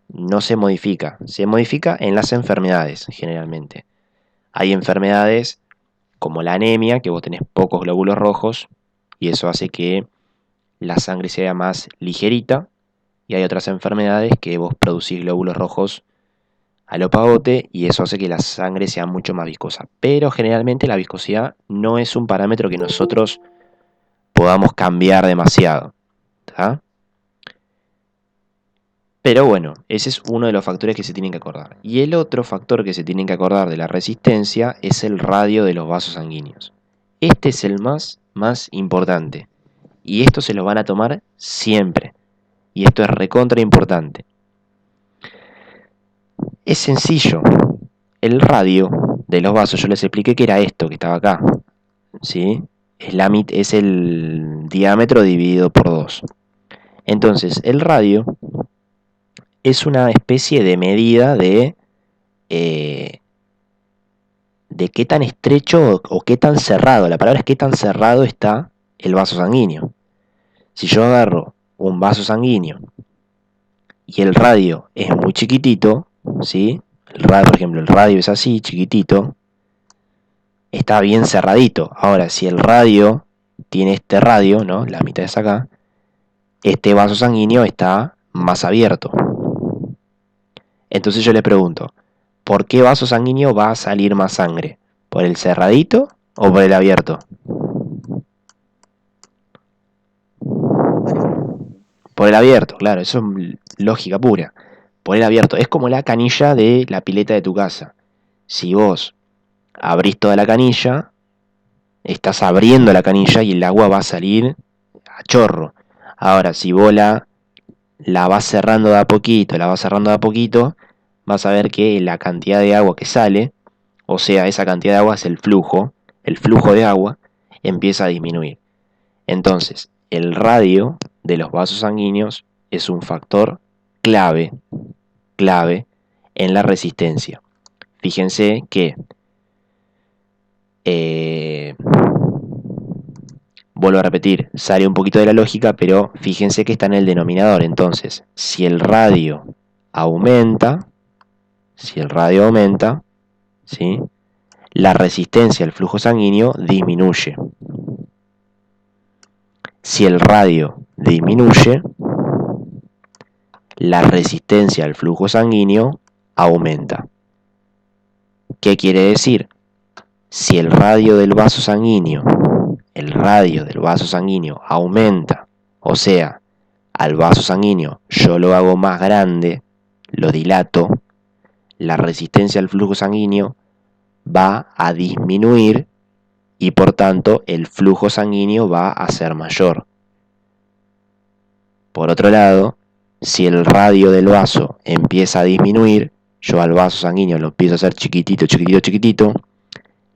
No se modifica en las enfermedades generalmente. Hay enfermedades como la anemia, que vos tenés pocos glóbulos rojos y eso hace que la sangre sea más ligerita, y hay otras enfermedades que vos producís glóbulos rojos al opagote y eso hace que la sangre sea mucho más viscosa. Pero generalmente la viscosidad no es un parámetro que nosotros podamos cambiar demasiado. ¿Tá? Pero bueno, ese es uno de los factores que se tienen que acordar. Y el otro factor que se tienen que acordar de la resistencia es el radio de los vasos sanguíneos. Este es el más importante. Y esto se lo van a tomar siempre. Y esto es recontra importante. Es sencillo. El radio de los vasos, yo les expliqué que era esto que estaba acá. ¿Sí? Es el diámetro dividido por 2. Entonces, el radio es una especie de medida de qué tan estrecho o qué tan cerrado, la palabra es qué tan cerrado está el vaso sanguíneo. Si yo agarro un vaso sanguíneo y el radio es muy chiquitito, ¿sí? Por ejemplo, el radio es así, chiquitito, está bien cerradito. Ahora, si el radio tiene este radio, ¿no? La mitad es acá, este vaso sanguíneo está más abierto. Entonces yo le pregunto, ¿por qué vaso sanguíneo va a salir más sangre? ¿Por el cerradito o por el abierto? Por el abierto, claro, eso es lógica pura. Por el abierto, es como la canilla de la pileta de tu casa. Si vos abrís toda la canilla, estás abriendo la canilla y el agua va a salir a chorro. Ahora, si vos la vas cerrando de a poquito, vas a ver que la cantidad de agua que sale, o sea, esa cantidad de agua es el flujo de agua, empieza a disminuir. Entonces, el radio de los vasos sanguíneos es un factor clave en la resistencia. Fíjense que, vuelvo a repetir, sale un poquito de la lógica, pero fíjense que está en el denominador. Entonces, si el radio aumenta, ¿sí? La resistencia al flujo sanguíneo disminuye. Si el radio disminuye, la resistencia al flujo sanguíneo aumenta. ¿Qué quiere decir? Si el radio del vaso sanguíneo aumenta, o sea, al vaso sanguíneo yo lo hago más grande, lo dilato, la resistencia al flujo sanguíneo va a disminuir y por tanto el flujo sanguíneo va a ser mayor. Por otro lado, si el radio del vaso empieza a disminuir, yo al vaso sanguíneo lo empiezo a hacer chiquitito,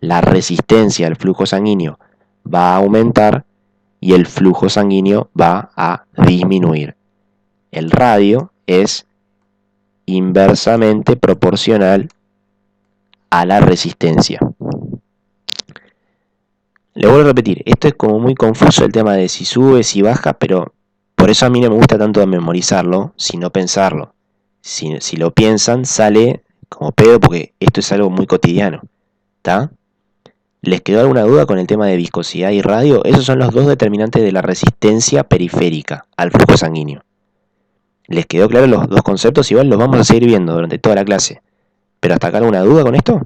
la resistencia al flujo sanguíneo va a aumentar y el flujo sanguíneo va a disminuir. El radio es inversamente proporcional a la resistencia. Le vuelvo a repetir, esto es como muy confuso el tema de si sube, si baja, pero por eso a mí no me gusta tanto memorizarlo, sino pensarlo. Si lo piensan, sale como pedo porque esto es algo muy cotidiano. ¿Está? ¿Les quedó alguna duda con el tema de viscosidad y radio? Esos son los dos determinantes de la resistencia periférica al flujo sanguíneo. ¿Les quedó claro los dos conceptos? Igual los vamos a seguir viendo durante toda la clase. ¿Pero hasta acá alguna duda con esto?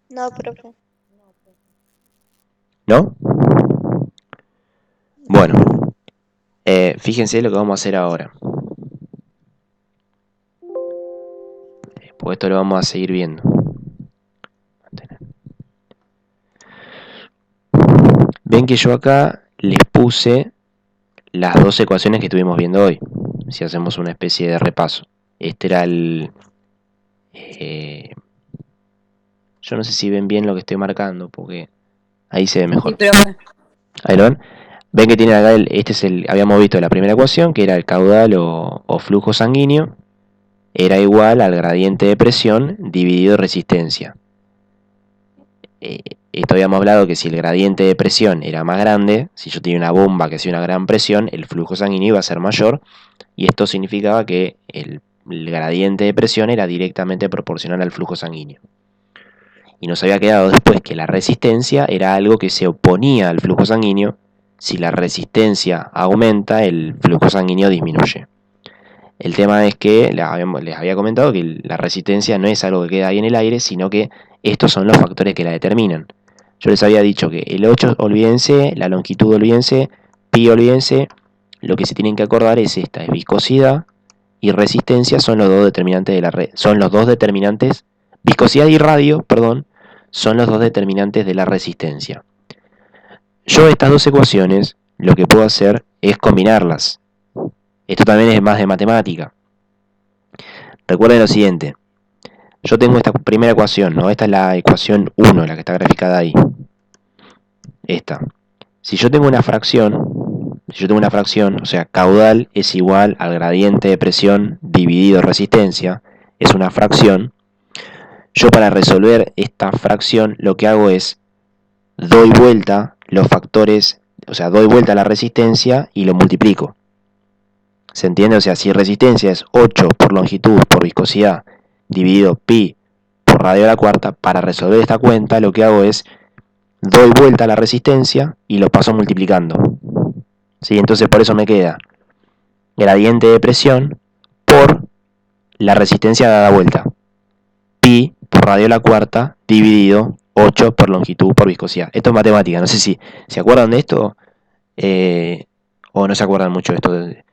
No, profe. ¿No? Bueno, fíjense lo que vamos a hacer ahora. Pues esto lo vamos a seguir viendo. Ven que yo acá les puse las dos ecuaciones que estuvimos viendo hoy. Si hacemos una especie de repaso. Este era el... yo no sé si ven bien lo que estoy marcando, porque ahí se ve mejor. Sí, profe. Ahí lo ven. Ven que tiene acá habíamos visto la primera ecuación, que era el caudal o flujo sanguíneo, era igual al gradiente de presión dividido resistencia. Esto habíamos hablado que si el gradiente de presión era más grande, si yo tenía una bomba que hacía una gran presión, el flujo sanguíneo iba a ser mayor, y esto significaba que el gradiente de presión era directamente proporcional al flujo sanguíneo. Y nos había quedado después que la resistencia era algo que se oponía al flujo sanguíneo. Si la resistencia aumenta, el flujo sanguíneo disminuye. El tema es que les había comentado que la resistencia no es algo que queda ahí en el aire, sino que estos son los factores que la determinan. Yo les había dicho que el 8, olvídense, la longitud, olvídense, pi, olvídense. Lo que se tienen que acordar es esta, es viscosidad y resistencia son los dos determinantes de la son los dos determinantes, viscosidad y radio, perdón, son los dos determinantes de la resistencia. Yo estas dos ecuaciones lo que puedo hacer es combinarlas. Esto también es más de matemática. Recuerden lo siguiente. Yo tengo esta primera ecuación, ¿no? Esta es la ecuación 1, la que está graficada ahí. Esta. Si yo tengo una fracción, o sea, caudal es igual al gradiente de presión dividido resistencia, es una fracción. Yo para resolver esta fracción lo que hago es doy vuelta los factores, o sea, doy vuelta la resistencia y lo multiplico. ¿Se entiende? O sea, si resistencia es 8 por longitud por viscosidad dividido pi por radio a la cuarta, para resolver esta cuenta lo que hago es doy vuelta a la resistencia y lo paso multiplicando. ¿Sí? Entonces por eso me queda gradiente de presión por la resistencia dada vuelta. Pi por radio a la cuarta dividido 8 por longitud por viscosidad. Esto es matemática, no sé si se acuerdan de esto o no se acuerdan mucho de esto.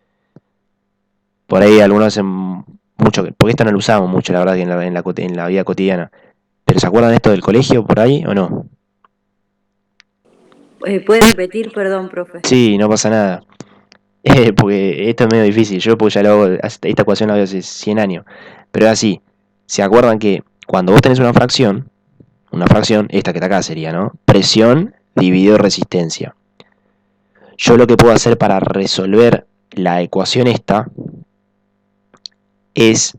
Por ahí algunos hacen mucho, porque esto no lo usamos mucho, la verdad, que en la vida cotidiana. ¿Pero se acuerdan de esto del colegio por ahí o no? ¿Puedes repetir? Perdón, profe. Sí, no pasa nada. Porque esto es medio difícil. Yo porque ya lo hago, esta ecuación la hago hace 100 años. Pero es así. ¿Se acuerdan que cuando vos tenés una fracción, esta que está acá sería, ¿no? Presión dividido resistencia. Yo lo que puedo hacer para resolver la ecuación esta es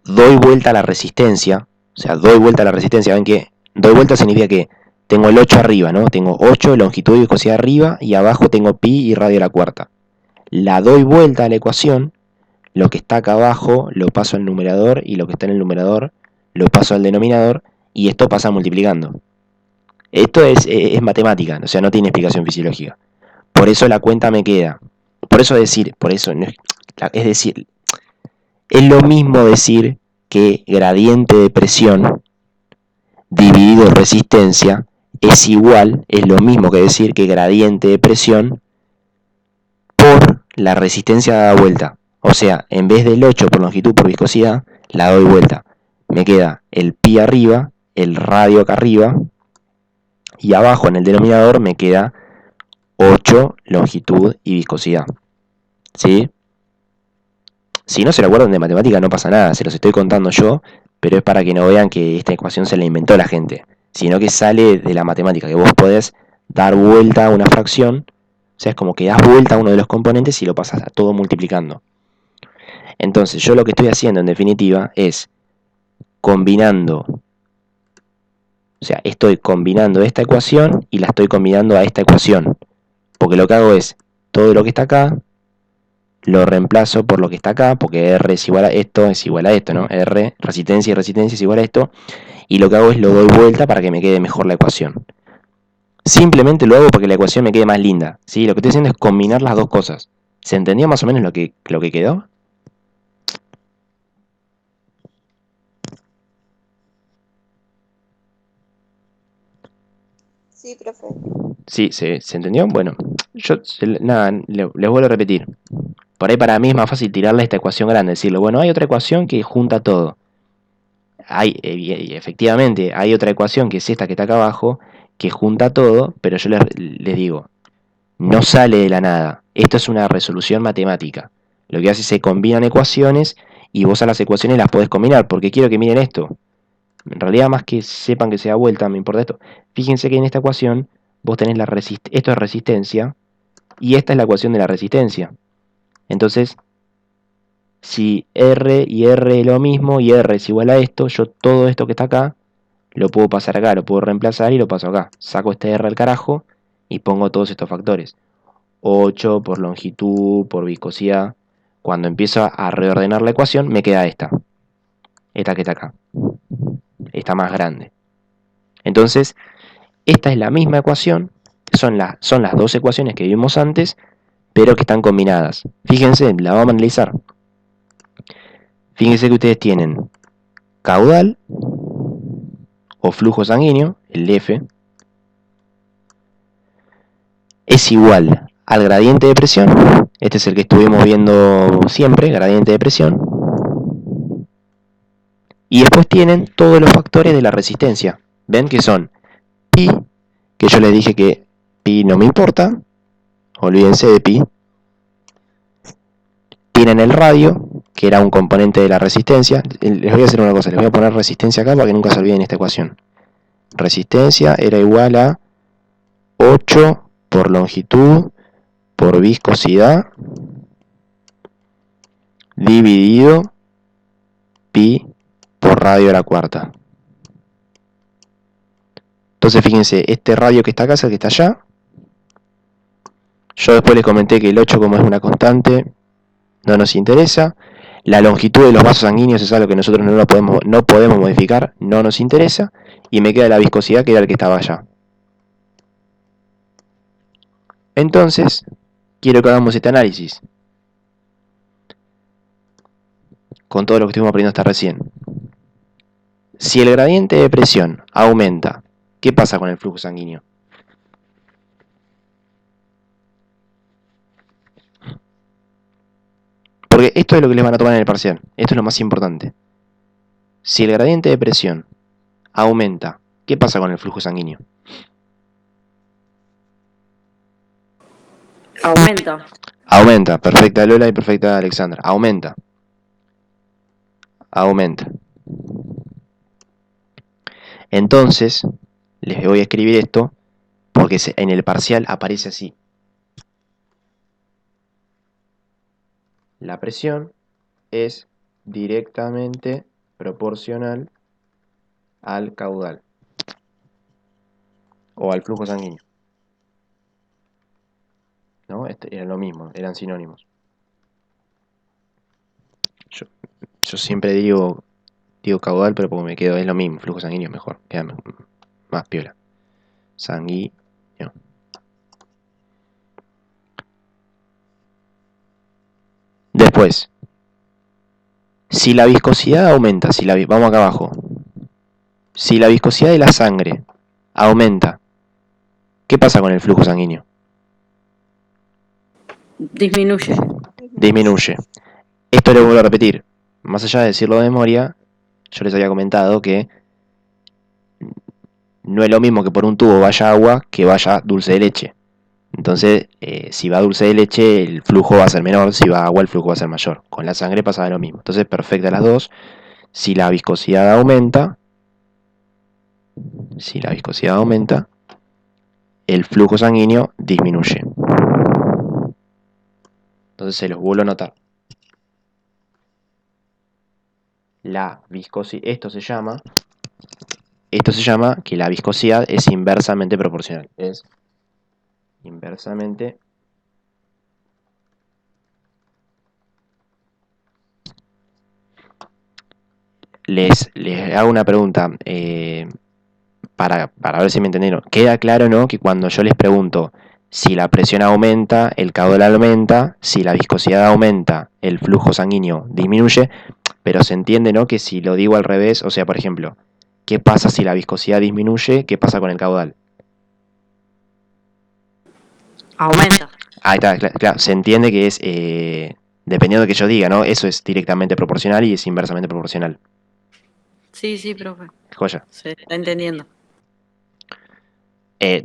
doy vuelta a la resistencia. O sea, doy vuelta a la resistencia. Ven que doy vuelta significa que tengo el 8 arriba, ¿no? Tengo 8, longitud y viscosidad arriba, y abajo tengo pi y radio a la cuarta. La doy vuelta a la ecuación, lo que está acá abajo lo paso al numerador, y lo que está en el numerador lo paso al denominador, y esto pasa multiplicando. Esto es matemática, o sea, no tiene explicación fisiológica. Por eso la cuenta me queda. Es decir, es lo mismo decir que gradiente de presión dividido resistencia es lo mismo que decir que gradiente de presión por la resistencia dada vuelta. O sea, en vez del 8 por longitud por viscosidad, la doy vuelta. Me queda el pi arriba, el radio acá arriba, y abajo en el denominador me queda 8 longitud y viscosidad. ¿Sí? Si no se lo acuerdan de matemática no pasa nada, se los estoy contando yo, pero es para que no vean que esta ecuación se la inventó la gente, sino que sale de la matemática, que vos podés dar vuelta a una fracción, o sea, es como que das vuelta a uno de los componentes y lo pasas a todo multiplicando. Entonces yo lo que estoy haciendo en definitiva es combinando, o sea, estoy combinando esta ecuación y la estoy combinando a esta ecuación, porque lo que hago es todo lo que está acá lo reemplazo por lo que está acá, porque R es igual a esto, ¿no? R, resistencia y resistencia es igual a esto, y lo que hago es lo doy vuelta para que me quede mejor la ecuación. Simplemente lo hago para que la ecuación me quede más linda, ¿sí? Lo que estoy haciendo es combinar las dos cosas. ¿Se entendió más o menos lo que quedó? Sí, profe. Sí, ¿se entendió? Bueno, yo nada, les vuelvo a repetir. Por ahí para mí es más fácil tirarle esta ecuación grande, decirlo, bueno, hay otra ecuación que junta todo. Efectivamente, hay otra ecuación que es esta que está acá abajo, que junta todo, pero yo les digo, no sale de la nada. Esto es una resolución matemática. Lo que hace es se combinan ecuaciones y vos a las ecuaciones las podés combinar, porque quiero que miren esto. En realidad, más que sepan que se da vuelta, me importa esto. Fíjense que en esta ecuación vos tenés esto es resistencia y esta es la ecuación de la resistencia. Entonces, si R y R es lo mismo y R es igual a esto, yo todo esto que está acá lo puedo pasar acá, lo puedo reemplazar y lo paso acá. Saco este R al carajo y pongo todos estos factores. 8 por longitud, por viscosidad. Cuando empiezo a reordenar la ecuación, me queda esta que está acá. Esta más grande. Entonces, esta es la misma ecuación. Son las dos ecuaciones que vimos antes, pero que están combinadas. Fíjense, la vamos a analizar. Fíjense que ustedes tienen caudal o flujo sanguíneo, el F, es igual al gradiente de presión. Este es el que estuvimos viendo siempre, gradiente de presión. Y después tienen todos los factores de la resistencia. ¿Ven? Que son pi, que yo les dije que pi no me importa. Olvídense de pi. Tienen el radio, que era un componente de la resistencia. Les voy a hacer una cosa, les voy a poner resistencia acá para que nunca se olviden esta ecuación. Resistencia era igual a 8 por longitud por viscosidad dividido pi por radio a la cuarta. Entonces fíjense, este radio que está acá es el que está allá. Yo después les comenté que el 8, como es una constante, no nos interesa. La longitud de los vasos sanguíneos es algo que nosotros no podemos modificar, no nos interesa. Y me queda la viscosidad, que era el que estaba allá. Entonces, quiero que hagamos este análisis con todo lo que estuvimos aprendiendo hasta recién. Si el gradiente de presión aumenta, ¿qué pasa con el flujo sanguíneo? Porque esto es lo que les van a tomar en el parcial. Esto es lo más importante. Si el gradiente de presión aumenta, ¿qué pasa con el flujo sanguíneo? Aumenta. Aumenta. Perfecta Lola y perfecta Alexandra. Aumenta. Aumenta. Entonces, les voy a escribir esto porque en el parcial aparece así. La presión es directamente proporcional al caudal o al flujo sanguíneo. ¿No? Era lo mismo, eran sinónimos. Yo siempre digo caudal, pero porque me quedo, es lo mismo, flujo sanguíneo es mejor, queda más piola. Sanguíneo. Después, si la viscosidad aumenta, vamos acá abajo, si la viscosidad de la sangre aumenta, ¿qué pasa con el flujo sanguíneo? Disminuye. Disminuye. Esto lo vuelvo a repetir. Más allá de decirlo de memoria, yo les había comentado que no es lo mismo que por un tubo vaya agua que vaya dulce de leche. Entonces, si va dulce de leche, el flujo va a ser menor, si va agua, el flujo va a ser mayor. Con la sangre pasa lo mismo. Entonces, perfecta las dos. Si la viscosidad aumenta, el flujo sanguíneo disminuye. Entonces se los vuelvo a anotar. La viscosidad, esto se llama que la viscosidad es inversamente proporcional. Es inversamente les hago una pregunta para ver si me entendieron. Queda claro, ¿no?, que cuando yo les pregunto si la presión aumenta, el caudal aumenta, si la viscosidad aumenta, el flujo sanguíneo disminuye, pero se entiende, ¿no?, que si lo digo al revés, o sea, por ejemplo, ¿qué pasa si la viscosidad disminuye? ¿Qué pasa con el caudal? Aumenta. Ahí está, claro, se entiende que es, dependiendo de que yo diga, ¿no? Eso es directamente proporcional y es inversamente proporcional. Sí, profe. Joya. Se está entendiendo.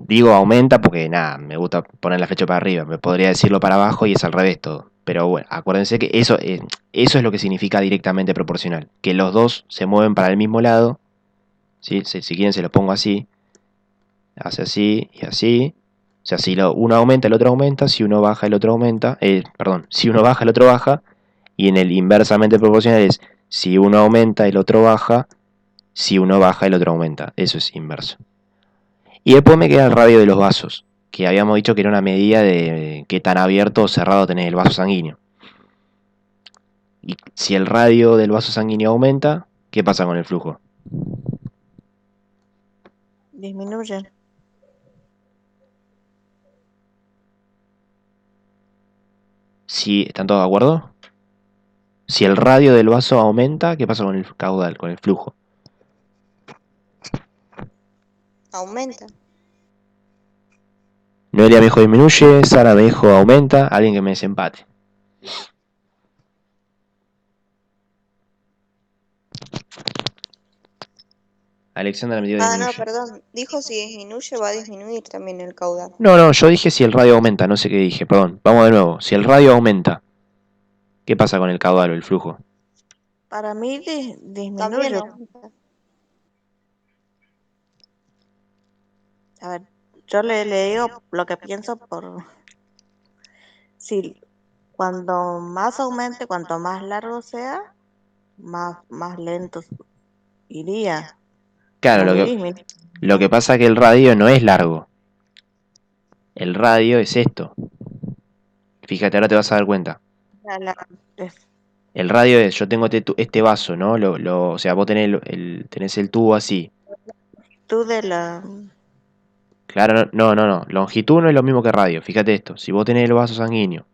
Digo aumenta porque, nada, me gusta poner la flecha para arriba. Me podría decirlo para abajo y es al revés todo. Pero bueno, acuérdense que eso es lo que significa directamente proporcional. Que los dos se mueven para el mismo lado. ¿Sí? Si quieren se lo pongo así. Hace así y así. O sea, si uno aumenta, el otro aumenta. Si uno baja, el otro aumenta. Si uno baja, el otro baja. Y en el inversamente proporcional es si uno aumenta, el otro baja. Si uno baja, el otro aumenta. Eso es inverso. Y después me queda el radio de los vasos, que habíamos dicho que era una medida de qué tan abierto o cerrado tenés el vaso sanguíneo. Y si el radio del vaso sanguíneo aumenta, ¿qué pasa con el flujo? Disminuye. ¿Sí, están todos de acuerdo? Si el radio del vaso aumenta, ¿qué pasa con el caudal, con el flujo? Aumenta. Noelia me dijo disminuye, Sara me dijo aumenta, alguien que me desempate. Alexandra me dijo Ah, no, disminuye. perdón. Dijo si disminuye va a disminuir también el caudal. No, yo dije si el radio aumenta, no sé qué dije, perdón. Vamos de nuevo. Si el radio aumenta, ¿qué pasa con el caudal o el flujo? Para mí También disminuye. aumenta. A ver, yo le digo lo que pienso por si cuando más aumente, cuanto más largo sea, más lento iría. Claro, Para mí disminuye. lo que pasa es que el radio no es largo. El radio es esto. Fíjate, ahora te vas a dar cuenta. La- la- es- El radio es, yo tengo este vaso, ¿no? O sea, vos tenés el tubo así. Tú de la Claro, no. Longitud no es lo mismo que radio. Fíjate esto. Si vos tenés el vaso sanguíneo,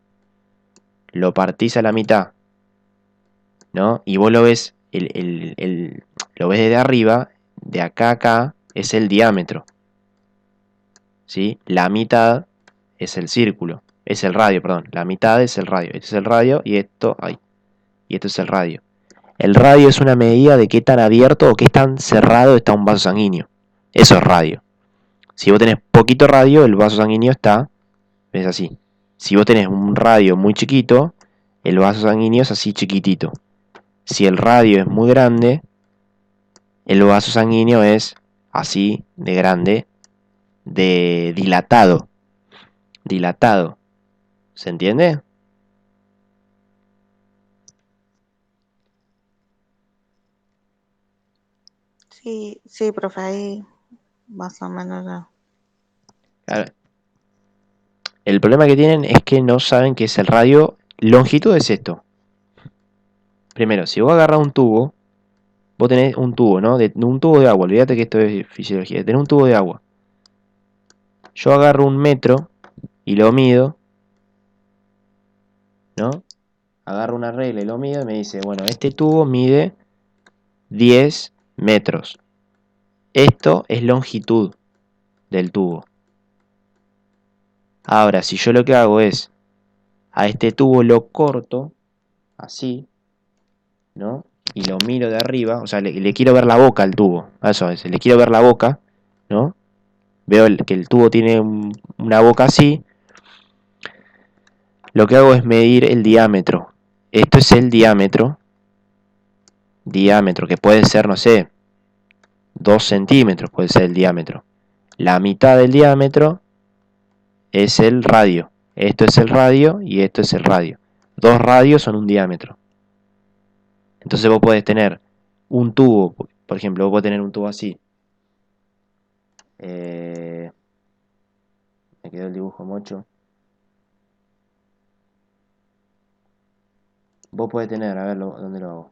lo partís a la mitad, ¿no? Y vos lo ves, lo ves desde arriba, de acá a acá es el diámetro. ¿Sí? La mitad es el círculo. Es el radio, perdón. La mitad es el radio. Este es el radio y esto es el radio. El radio es una medida de qué tan abierto o qué tan cerrado está un vaso sanguíneo. Eso es radio. Si vos tenés poquito radio, el vaso sanguíneo está, es así. Si vos tenés un radio muy chiquito, el vaso sanguíneo es así chiquitito. Si el radio es muy grande, el vaso sanguíneo es así de grande, de dilatado. Dilatado. ¿Se entiende? sí, profe, ahí más o menos ya. Claro. El problema que tienen es que no saben qué es el radio. Longitud es esto. Primero, si vos agarras un tubo, vos tenés un tubo, ¿no? Un tubo de agua. Olvídate que esto es fisiología. Tenés un tubo de agua. Yo agarro un metro y lo mido, ¿no? Agarro una regla y lo mido y me dice, bueno, este tubo mide 10 metros. Esto es longitud del tubo. Ahora, si yo lo que hago es, a este tubo lo corto, así, ¿no? Y lo miro de arriba, o sea, le quiero ver la boca al tubo, a eso es, le quiero ver la boca, ¿no? Veo que el tubo tiene una boca así, lo que hago es medir el diámetro. Esto es el diámetro, que puede ser, no sé, 2 centímetros puede ser el diámetro. La mitad del diámetro es el radio. Esto es el radio y esto es el radio. 2 radios son un diámetro. Entonces vos podés tener un tubo, por ejemplo, vos podés tener un tubo así. Me quedó el dibujo mocho. Vos podés tener, a ver, ¿dónde lo hago?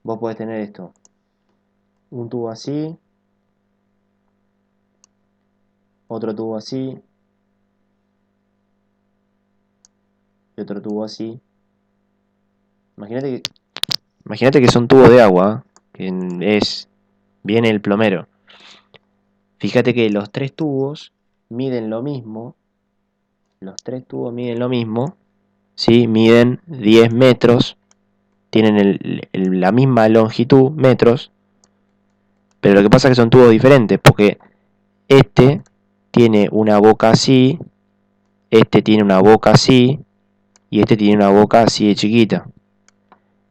Vos podés tener esto. Un tubo así. Otro tubo así. Y otro tubo así. Imagínate que son tubos de agua. Viene el plomero. Fíjate que los 3 tubos miden lo mismo. Los 3 tubos miden lo mismo. ¿Sí? Miden 10 metros. Tienen la misma longitud, metros. Pero lo que pasa es que son tubos diferentes. Porque este tiene una boca así. Este tiene una boca así. Y este tiene una boca así de chiquita.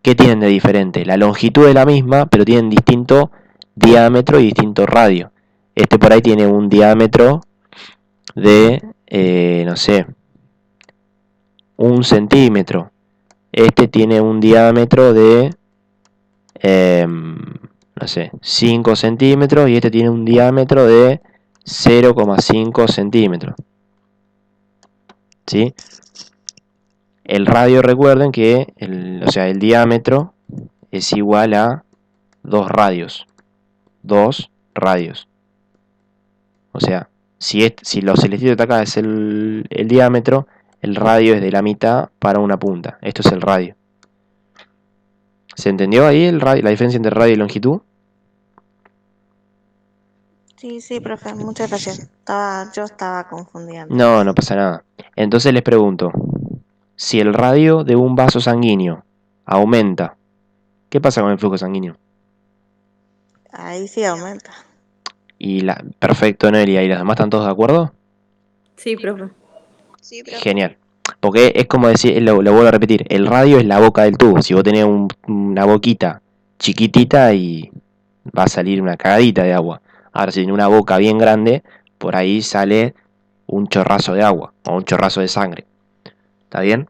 ¿Qué tienen de diferente? La longitud es la misma, pero tienen distinto diámetro y distinto radio. Este por ahí tiene un diámetro de, no sé, 1 centímetro. Este tiene un diámetro de, no sé, 5 centímetros. Y este tiene un diámetro de 0,5 centímetros. ¿Sí? El radio, recuerden que el diámetro es igual a 2 radios. 2 radios. O sea, si lo celestito de acá es el diámetro, el radio es de la mitad para una punta. Esto es el radio. ¿Se entendió ahí la diferencia entre radio y longitud? Sí, profe, muchas gracias. Yo estaba confundida. No pasa nada. Entonces les pregunto, si el radio de un vaso sanguíneo aumenta, ¿qué pasa con el flujo sanguíneo? Ahí sí aumenta. Perfecto, Nelia. ¿Y los demás están todos de acuerdo? Sí, profe. Sí, profe. Genial. Porque es como decir, lo vuelvo a repetir, el radio es la boca del tubo. Si vos tenés una boquita chiquitita y va a salir una cagadita de agua. Ahora, si tenés una boca bien grande, por ahí sale un chorrazo de agua o un chorrazo de sangre. ¿Está bien?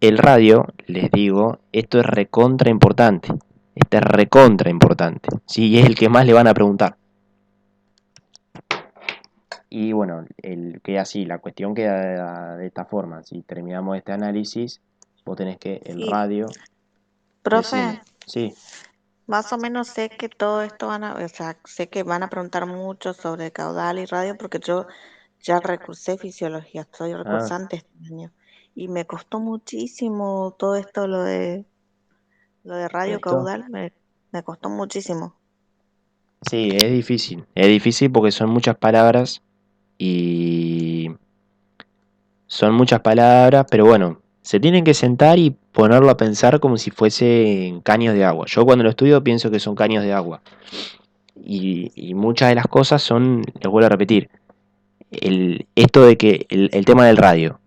El radio, les digo, esto es recontra importante. Este es recontra importante. ¿Sí? Y es el que más le van a preguntar. Y bueno, queda así, la cuestión queda de esta forma. Si terminamos este análisis, vos tenés que el Sí. radio. Profe, Decime. Sí, más o menos sé que todo esto sé que van a preguntar mucho sobre caudal y radio porque yo ya recursé fisiología, soy recursante este año y me costó muchísimo todo esto, lo de radio ¿esto? caudal, me costó muchísimo. Sí, es difícil. Es difícil porque son muchas palabras y son muchas palabras, pero bueno, se tienen que sentar y ponerlo a pensar como si fuesen caños de agua. Yo cuando lo estudio pienso que son caños de agua. Y muchas de las cosas son, les vuelvo a repetir, esto de que el tema del radio.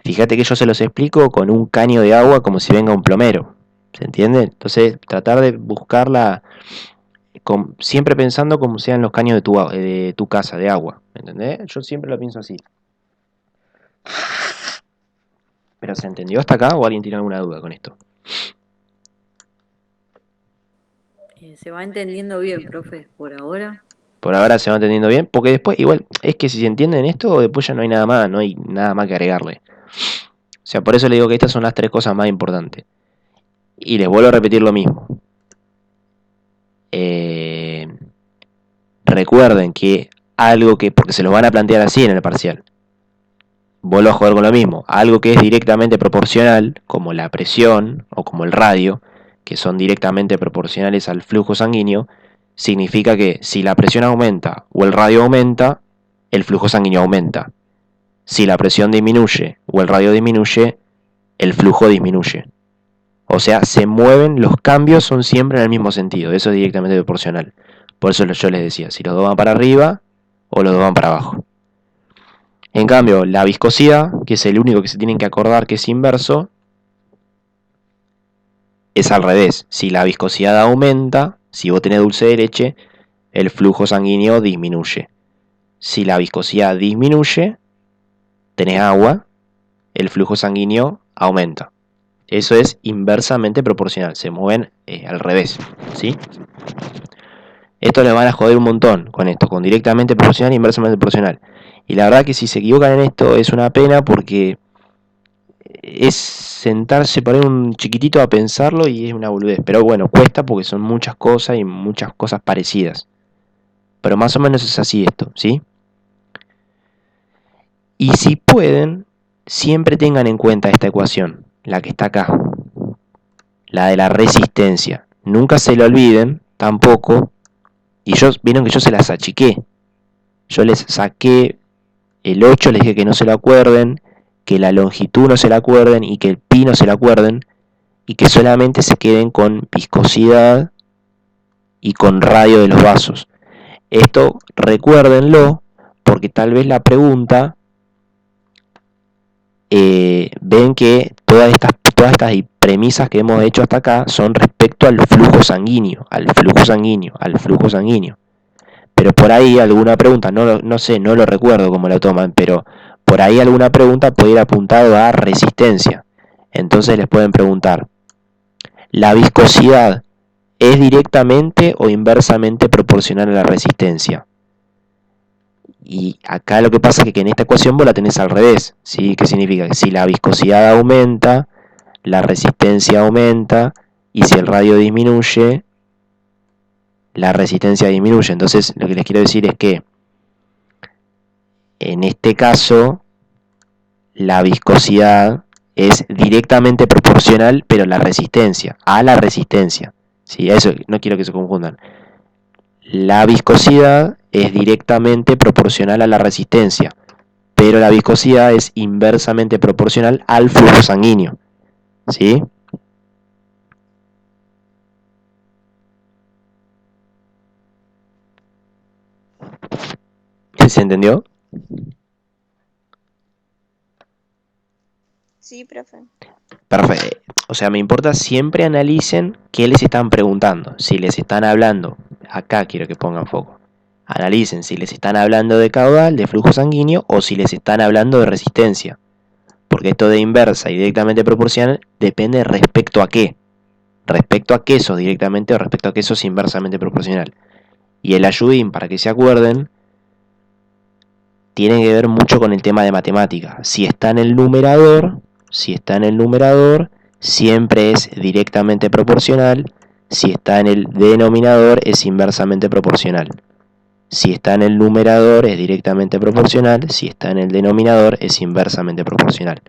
Fíjate que yo se los explico con un caño de agua como si venga un plomero. ¿Se entiende? Entonces, tratar de buscarla siempre pensando como sean los caños de tu casa, de agua. ¿Me entendés? Yo siempre lo pienso así. ¿Pero se entendió hasta acá o alguien tiene alguna duda con esto? Se va entendiendo bien, profe, por ahora. Por ahora se va entendiendo bien, porque después, igual, es que si se entienden esto, después ya no hay nada más, no hay nada más que agregarle. O sea, por eso le digo que estas son las 3 cosas más importantes. Y les vuelvo a repetir lo mismo. Recuerden que algo que, porque se lo van a plantear así en el parcial, vuelvo a jugar con lo mismo, algo que es directamente proporcional, como la presión o como el radio, que son directamente proporcionales al flujo sanguíneo, significa que si la presión aumenta o el radio aumenta, el flujo sanguíneo aumenta. Si la presión disminuye o el radio disminuye, el flujo disminuye. O sea, se mueven, los cambios son siempre en el mismo sentido, eso es directamente proporcional. Por eso yo les decía, si los dos van para arriba o los dos van para abajo. En cambio, la viscosidad, que es el único que se tienen que acordar que es inverso, es al revés. Si la viscosidad aumenta, si vos tenés dulce de leche, el flujo sanguíneo disminuye. Si la viscosidad disminuye, tenés agua, el flujo sanguíneo aumenta. Eso es inversamente proporcional, se mueven al revés, ¿sí? Esto les van a joder un montón con esto, con directamente proporcional e inversamente proporcional. Y la verdad que si se equivocan en esto es una pena porque es sentarse por ahí un chiquitito a pensarlo y es una boludez. Pero bueno, cuesta porque son muchas cosas y muchas cosas parecidas. Pero más o menos es así esto, ¿sí? Y si pueden, siempre tengan en cuenta esta ecuación, la que está acá, la de la resistencia. Nunca se la olviden, tampoco. Y vieron que yo se las achiqué. Yo les saqué el 8, les dije que no se lo acuerden, que la longitud no se la acuerden y que el pi no se la acuerden y que solamente se queden con viscosidad y con radio de los vasos. Esto recuérdenlo porque tal vez la pregunta ven que todas estas premisas que hemos hecho hasta acá son respecto al flujo sanguíneo, Pero por ahí alguna pregunta, no sé, no lo recuerdo cómo la toman, pero por ahí alguna pregunta puede ir apuntado a resistencia. Entonces les pueden preguntar, ¿la viscosidad es directamente o inversamente proporcional a la resistencia? Y acá lo que pasa es que en esta ecuación vos la tenés al revés, ¿sí? ¿Qué significa? Que si la viscosidad aumenta, la resistencia aumenta, y si el radio disminuye, la resistencia disminuye. Entonces lo que les quiero decir es que en este caso la viscosidad es directamente proporcional, pero a la resistencia. ¿Sí? Eso no quiero que se confundan. La viscosidad es directamente proporcional a la resistencia, pero la viscosidad es inversamente proporcional al flujo sanguíneo. ¿Sí? ¿Se entendió? Sí, profe. Perfecto. O sea, me importa siempre analicen qué les están preguntando. Si les están hablando, acá quiero que pongan foco. Analicen si les están hablando de caudal, de flujo sanguíneo, o si les están hablando de resistencia. Porque esto de inversa y directamente proporcional depende respecto a qué. Respecto a qué sos directamente o respecto a qué sos inversamente proporcional. Y el ayudín, para que se acuerden, tiene que ver mucho con el tema de matemática. Si está en el numerador, siempre es directamente proporcional. Si está en el denominador, es inversamente proporcional. Si está en el numerador, es directamente proporcional. Si está en el denominador, es inversamente proporcional.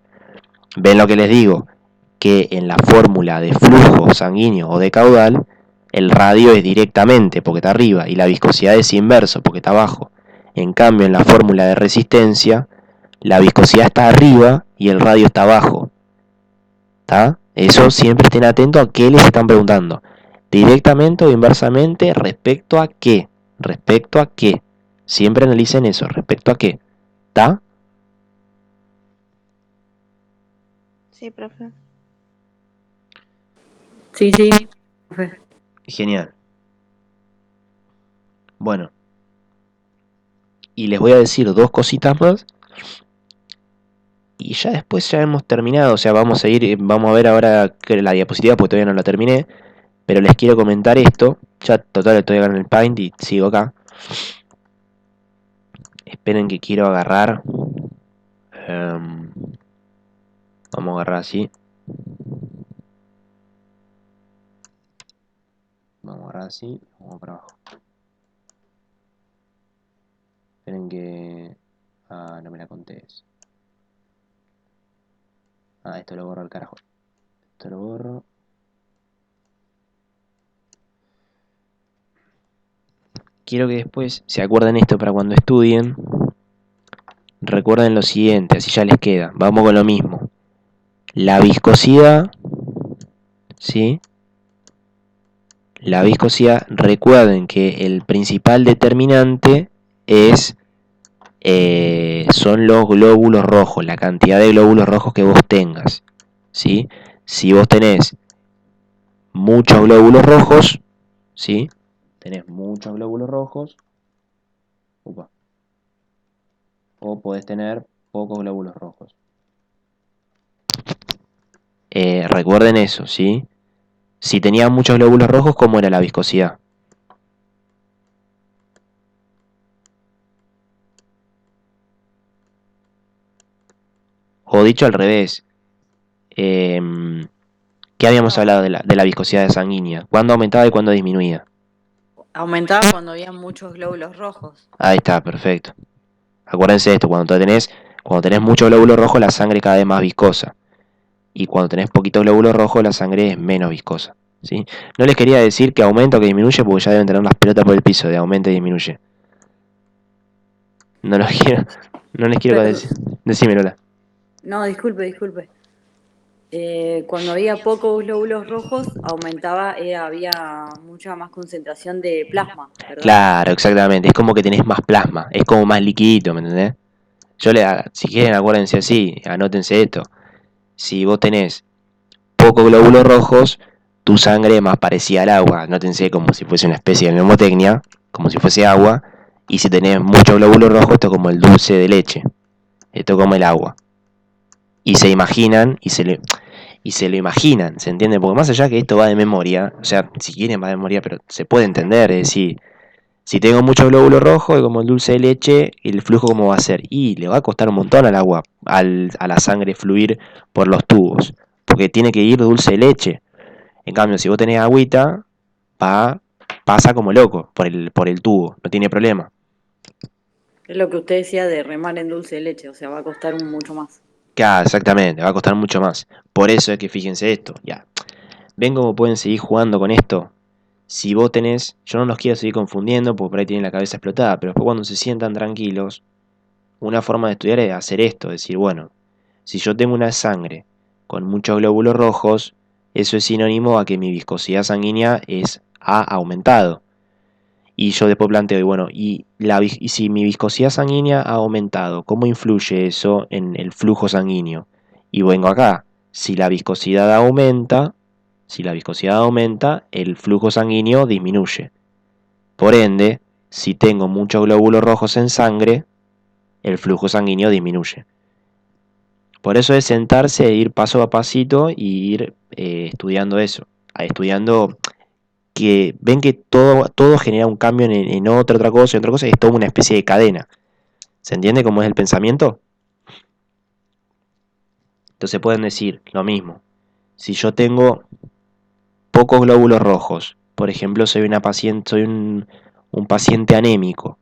¿Ven lo que les digo? Que en la fórmula de flujo sanguíneo o de caudal, el radio es directamente porque está arriba y la viscosidad es inverso porque está abajo. En cambio, en la fórmula de resistencia, la viscosidad está arriba y el radio está abajo. ¿Está? Eso siempre estén atentos a qué les están preguntando. Directamente o inversamente, respecto a qué. Respecto a qué. Siempre analicen eso, respecto a qué. ¿Está? Sí, profe. Sí, profe. Genial. Bueno. Y les voy a decir dos cositas más. Y ya después ya hemos terminado. O sea, vamos a ver ahora la diapositiva porque todavía no la terminé. Pero les quiero comentar esto. Ya total estoy acá en el Paint y sigo acá. Esperen que quiero agarrar. Vamos a agarrar así. Vamos a agarrar así. Vamos para abajo. Esperen que... Ah, no me la contés. Ah, esto lo borro al carajo. Esto lo borro. Quiero que después se acuerden esto para cuando estudien. Recuerden lo siguiente, así ya les queda. Vamos con lo mismo. La viscosidad, ¿sí? La viscosidad, recuerden que el principal determinante son los glóbulos rojos, la cantidad de glóbulos rojos que vos tengas, ¿sí? Si vos tenés muchos glóbulos rojos, ¿sí? Tenés muchos glóbulos rojos, o podés tener pocos glóbulos rojos. Recuerden eso, ¿sí? Si tenían muchos glóbulos rojos, ¿cómo era la viscosidad? O dicho al revés, ¿qué habíamos hablado de la viscosidad sanguínea? ¿Cuándo aumentaba y cuándo disminuía? Aumentaba cuando había muchos glóbulos rojos. Ahí está, perfecto. Acuérdense de esto, cuando tenés muchos glóbulos rojos, la sangre cada vez más viscosa. Y cuando tenés poquitos glóbulos rojos, la sangre es menos viscosa, ¿sí? No les quería decir que aumenta o que disminuye, porque ya deben tener las pelotas por el piso de aumenta y disminuye. No les quiero decir. Decime, Lola. No, disculpe. Cuando había pocos glóbulos rojos, había mucha más concentración de plasma, ¿verdad? Claro, exactamente. Es como que tenés más plasma, es como más liquidito, ¿me entendés? Si quieren, acuérdense así, anótense esto. Si vos tenés pocos glóbulos rojos, tu sangre es más parecida al agua. Anótense como si fuese una especie de mnemotecnia, como si fuese agua. Y si tenés muchos glóbulos rojos, esto es como el dulce de leche. Esto es como el agua. Y se imaginan, y se lo imaginan, ¿se entiende? Porque más allá que esto va de memoria, o sea, si quieren va de memoria, pero se puede entender, es decir, si tengo muchos glóbulos rojos, es como el dulce de leche, ¿el flujo cómo va a ser? Y le va a costar un montón al agua, a la sangre fluir por los tubos, porque tiene que ir dulce de leche. En cambio, si vos tenés agüita, va pasa como loco por el tubo, no tiene problema. Es lo que usted decía de remar en dulce de leche, o sea, va a costar mucho más. Claro, exactamente, va a costar mucho más. Por eso es que fíjense esto, ya. ¿Ven cómo pueden seguir jugando con esto? Si vos tenés, yo no los quiero seguir confundiendo porque por ahí tienen la cabeza explotada, pero después cuando se sientan tranquilos, una forma de estudiar es hacer esto, decir, bueno, si yo tengo una sangre con muchos glóbulos rojos, eso es sinónimo a que mi viscosidad sanguínea ha aumentado. Y yo después planteo, y bueno, y si mi viscosidad sanguínea ha aumentado, ¿cómo influye eso en el flujo sanguíneo? Y vengo acá, si la viscosidad aumenta, el flujo sanguíneo disminuye. Por ende, si tengo muchos glóbulos rojos en sangre, el flujo sanguíneo disminuye. Por eso es sentarse e ir paso a pasito y ir estudiando eso, estudiando que ven que todo genera un cambio en otra cosa, y otra cosa, y es toda una especie de cadena. ¿Se entiende cómo es el pensamiento? Entonces pueden decir lo mismo. Si yo tengo pocos glóbulos rojos, por ejemplo, soy un paciente anémico.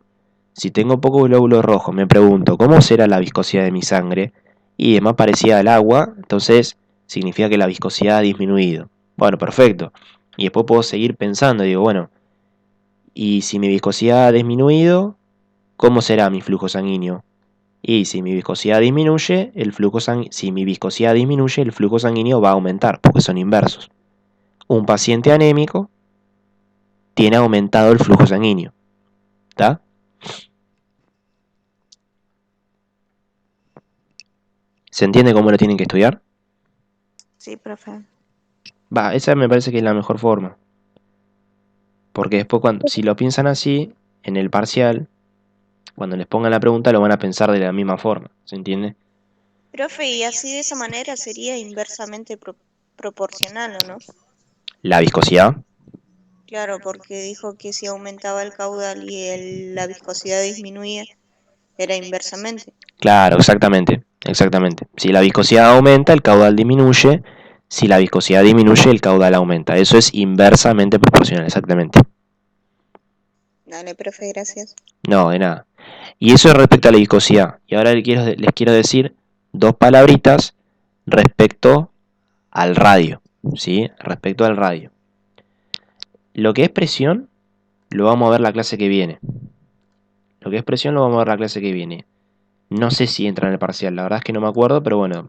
Si tengo pocos glóbulos rojos, me pregunto, ¿cómo será la viscosidad de mi sangre? Y es más parecida al agua, entonces significa que la viscosidad ha disminuido. Bueno, perfecto. Y después puedo seguir pensando, digo, bueno, y si mi viscosidad ha disminuido, ¿cómo será mi flujo sanguíneo? Y si mi viscosidad disminuye, si mi viscosidad disminuye, el flujo sanguíneo va a aumentar, porque son inversos. Un paciente anémico tiene aumentado el flujo sanguíneo. ¿Está? ¿Se entiende cómo lo tienen que estudiar? Sí, profe. Esa me parece que es la mejor forma. Porque después, si lo piensan así, en el parcial, cuando les pongan la pregunta, lo van a pensar de la misma forma. ¿Se entiende? Profe, y así de esa manera sería inversamente proporcional, ¿o no? La viscosidad. Claro, porque dijo que si aumentaba el caudal y la viscosidad disminuía, era inversamente. Claro, exactamente. Exactamente. Si la viscosidad aumenta, el caudal disminuye. Si la viscosidad disminuye, el caudal aumenta. Eso es inversamente proporcional, exactamente. Dale, profe, gracias. No, de nada. Y eso es respecto a la viscosidad. Y ahora les quiero decir dos palabritas respecto al radio. ¿Sí? Respecto al radio. Lo que es presión, lo vamos a ver la clase que viene. Lo que es presión, lo vamos a ver la clase que viene. No sé si entra en el parcial, la verdad es que no me acuerdo, pero bueno,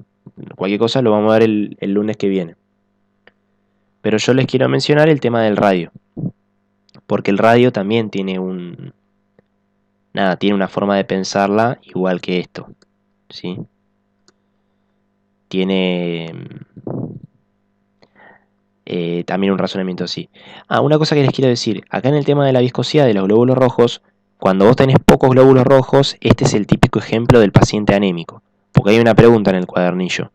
cualquier cosa lo vamos a ver el lunes que viene. Pero yo les quiero mencionar el tema del radio. Porque el radio también tiene tiene una forma de pensarla igual que esto. ¿Sí? Tiene también un razonamiento así. Una cosa que les quiero decir. Acá en el tema de la viscosidad de los glóbulos rojos, cuando vos tenés pocos glóbulos rojos, este es el típico ejemplo del paciente anémico. Porque hay una pregunta en el cuadernillo.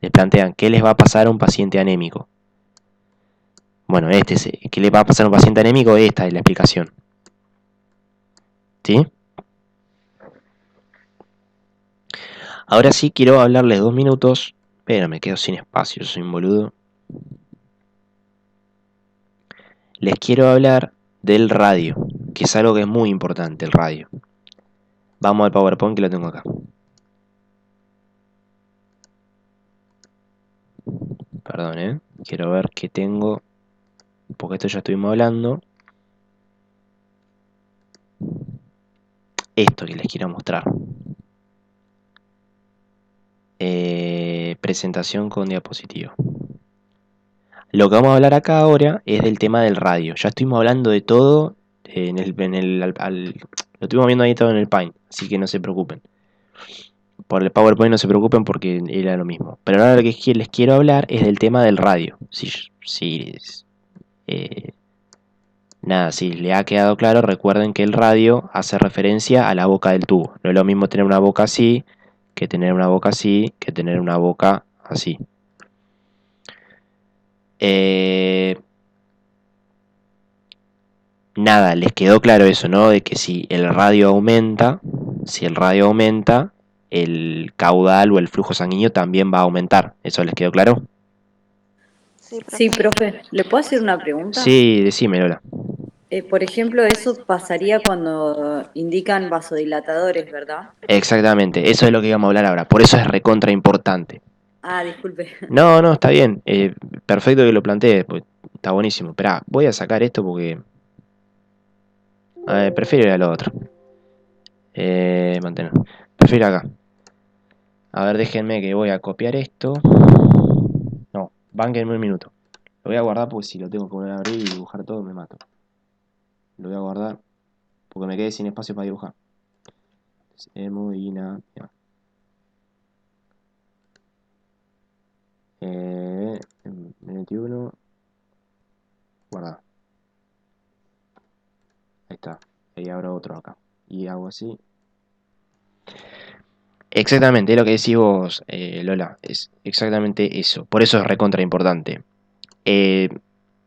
Les plantean, ¿qué les va a pasar a un paciente anémico? Bueno, ¿qué le va a pasar a un paciente anémico? Esta es la explicación. ¿Sí? Ahora sí quiero hablarles 2 minutos, pero me quedo sin espacio, soy un boludo. Les quiero hablar del radio, que es algo que es muy importante, el radio. Vamos al PowerPoint que lo tengo acá. Perdón, quiero ver qué tengo, porque esto ya estuvimos hablando. Esto que les quiero mostrar. Presentación con diapositiva. Lo que vamos a hablar acá ahora es del tema del radio. Ya estuvimos hablando de todo lo estuvimos viendo ahí todo en el Paint, así que no se preocupen. Por el PowerPoint no se preocupen porque era lo mismo. Pero ahora lo que les quiero hablar es del tema del radio. Si le ha quedado claro, recuerden que el radio hace referencia a la boca del tubo. No es lo mismo tener una boca así, que tener una boca así, que tener una boca así. Les quedó claro eso, ¿no? De que si el radio aumenta, el caudal o el flujo sanguíneo también va a aumentar. ¿Eso les quedó claro? Sí, profe, ¿le puedo hacer una pregunta? Sí, decime, Lola. Por ejemplo, eso pasaría cuando indican vasodilatadores, ¿verdad? Exactamente, eso es lo que íbamos a hablar ahora. Por eso es recontra importante. Ah, disculpe. No, no, está bien. Perfecto que lo plantees, pues, está buenísimo. Esperá, voy a sacar esto porque prefiero ir a lo otro. Mantener. Prefiero acá. A ver, déjenme que voy a copiar esto. No, bánquenme un minuto. Lo voy a guardar porque si lo tengo que volver a abrir y dibujar todo me mato. Lo voy a guardar porque me quedé sin espacio para dibujar. Emoina. 21. Guardar. Ahí está. Y abro otro acá. Y hago así. Exactamente, es lo que decís vos, Lola. Es exactamente eso. Por eso es recontra importante. Eh,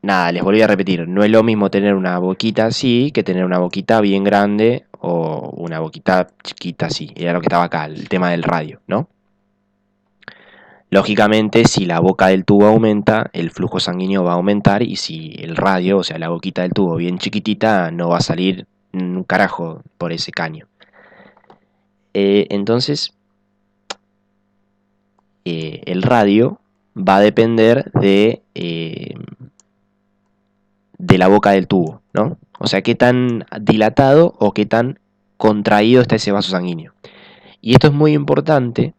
Nada, les volví a repetir. No es lo mismo tener una boquita así que tener una boquita bien grande o una boquita chiquita así. Era lo que estaba acá, el tema del radio, ¿no? Lógicamente, si la boca del tubo aumenta, el flujo sanguíneo va a aumentar y si el radio, o sea, la boquita del tubo bien chiquitita, no va a salir un carajo por ese caño. Entonces, el radio va a depender de la boca del tubo, ¿no? O sea, qué tan dilatado o qué tan contraído está ese vaso sanguíneo. Y esto es muy importante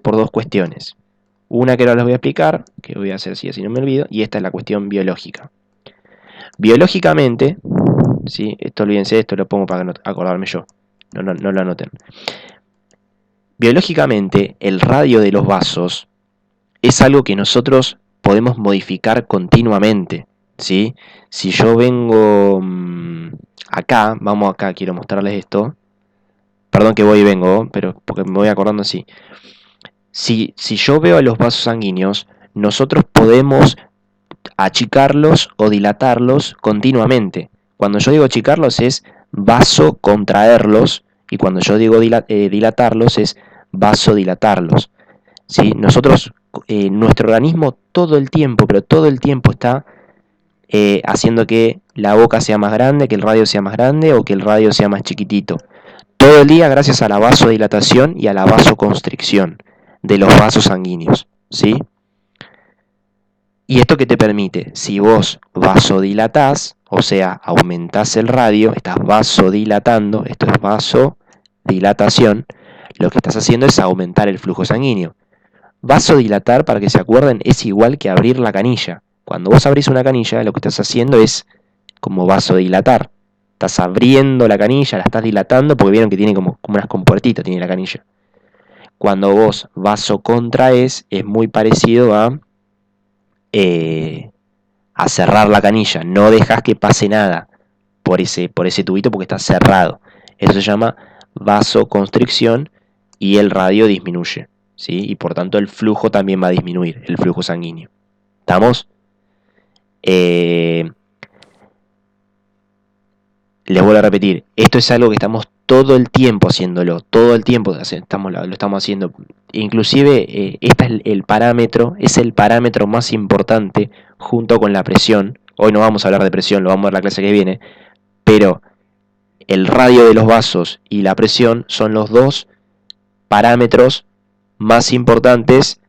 por dos cuestiones. Una que ahora les voy a explicar, que voy a hacer así no me olvido, y esta es la cuestión biológica. Biológicamente, ¿sí? Esto olvídense, esto lo pongo para acordarme yo, no lo anoten. Biológicamente, el radio de los vasos es algo que nosotros podemos modificar continuamente, ¿sí? Si yo vengo acá, vamos acá, quiero mostrarles esto. Perdón que voy y vengo, pero porque me voy acordando así. Si yo veo a los vasos sanguíneos, nosotros podemos achicarlos o dilatarlos continuamente. Cuando yo digo achicarlos es vasocontraerlos y cuando yo digo dilatarlos es vasodilatarlos. ¿Sí? Nosotros, nuestro organismo todo el tiempo, pero todo el tiempo está haciendo que la boca sea más grande, que el radio sea más grande o que el radio sea más chiquitito. Todo el día gracias a la vasodilatación y a la vasoconstricción de los vasos sanguíneos, ¿sí? ¿Y esto qué te permite? Si vos vasodilatás, o sea, aumentás el radio, estás vasodilatando, esto es vasodilatación, lo que estás haciendo es aumentar el flujo sanguíneo. Vasodilatar, para que se acuerden, es igual que abrir la canilla. Cuando vos abrís una canilla, lo que estás haciendo es como vasodilatar. Estás abriendo la canilla, la estás dilatando, porque vieron que tiene como unas compuertitas, tiene la canilla. Cuando vos vasocontraes, es muy parecido a cerrar la canilla. No dejas que pase nada por ese tubito porque está cerrado. Eso se llama vasoconstricción y el radio disminuye, ¿sí? Y por tanto el flujo también va a disminuir, el flujo sanguíneo. ¿Estamos? Les vuelvo a repetir, esto es algo que estamos todo el tiempo haciéndolo, todo el tiempo lo estamos haciendo. Inclusive este es el parámetro, es el parámetro más importante junto con la presión. Hoy no vamos a hablar de presión, lo vamos a ver la clase que viene, pero el radio de los vasos y la presión son los dos parámetros más importantes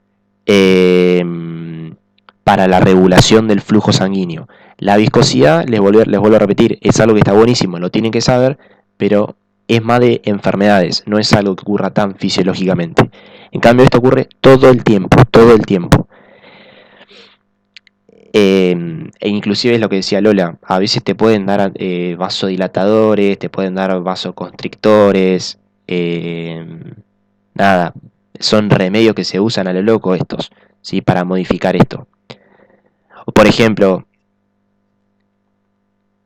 para la regulación del flujo sanguíneo. La viscosidad, les vuelvo a repetir, es algo que está buenísimo, lo tienen que saber, pero es más de enfermedades, no es algo que ocurra tan fisiológicamente. En cambio, esto ocurre todo el tiempo, todo el tiempo. E inclusive es lo que decía Lola, a veces te pueden dar vasodilatadores, te pueden dar vasoconstrictores, nada, son remedios que se usan a lo loco estos, ¿sí? Para modificar esto. O por ejemplo,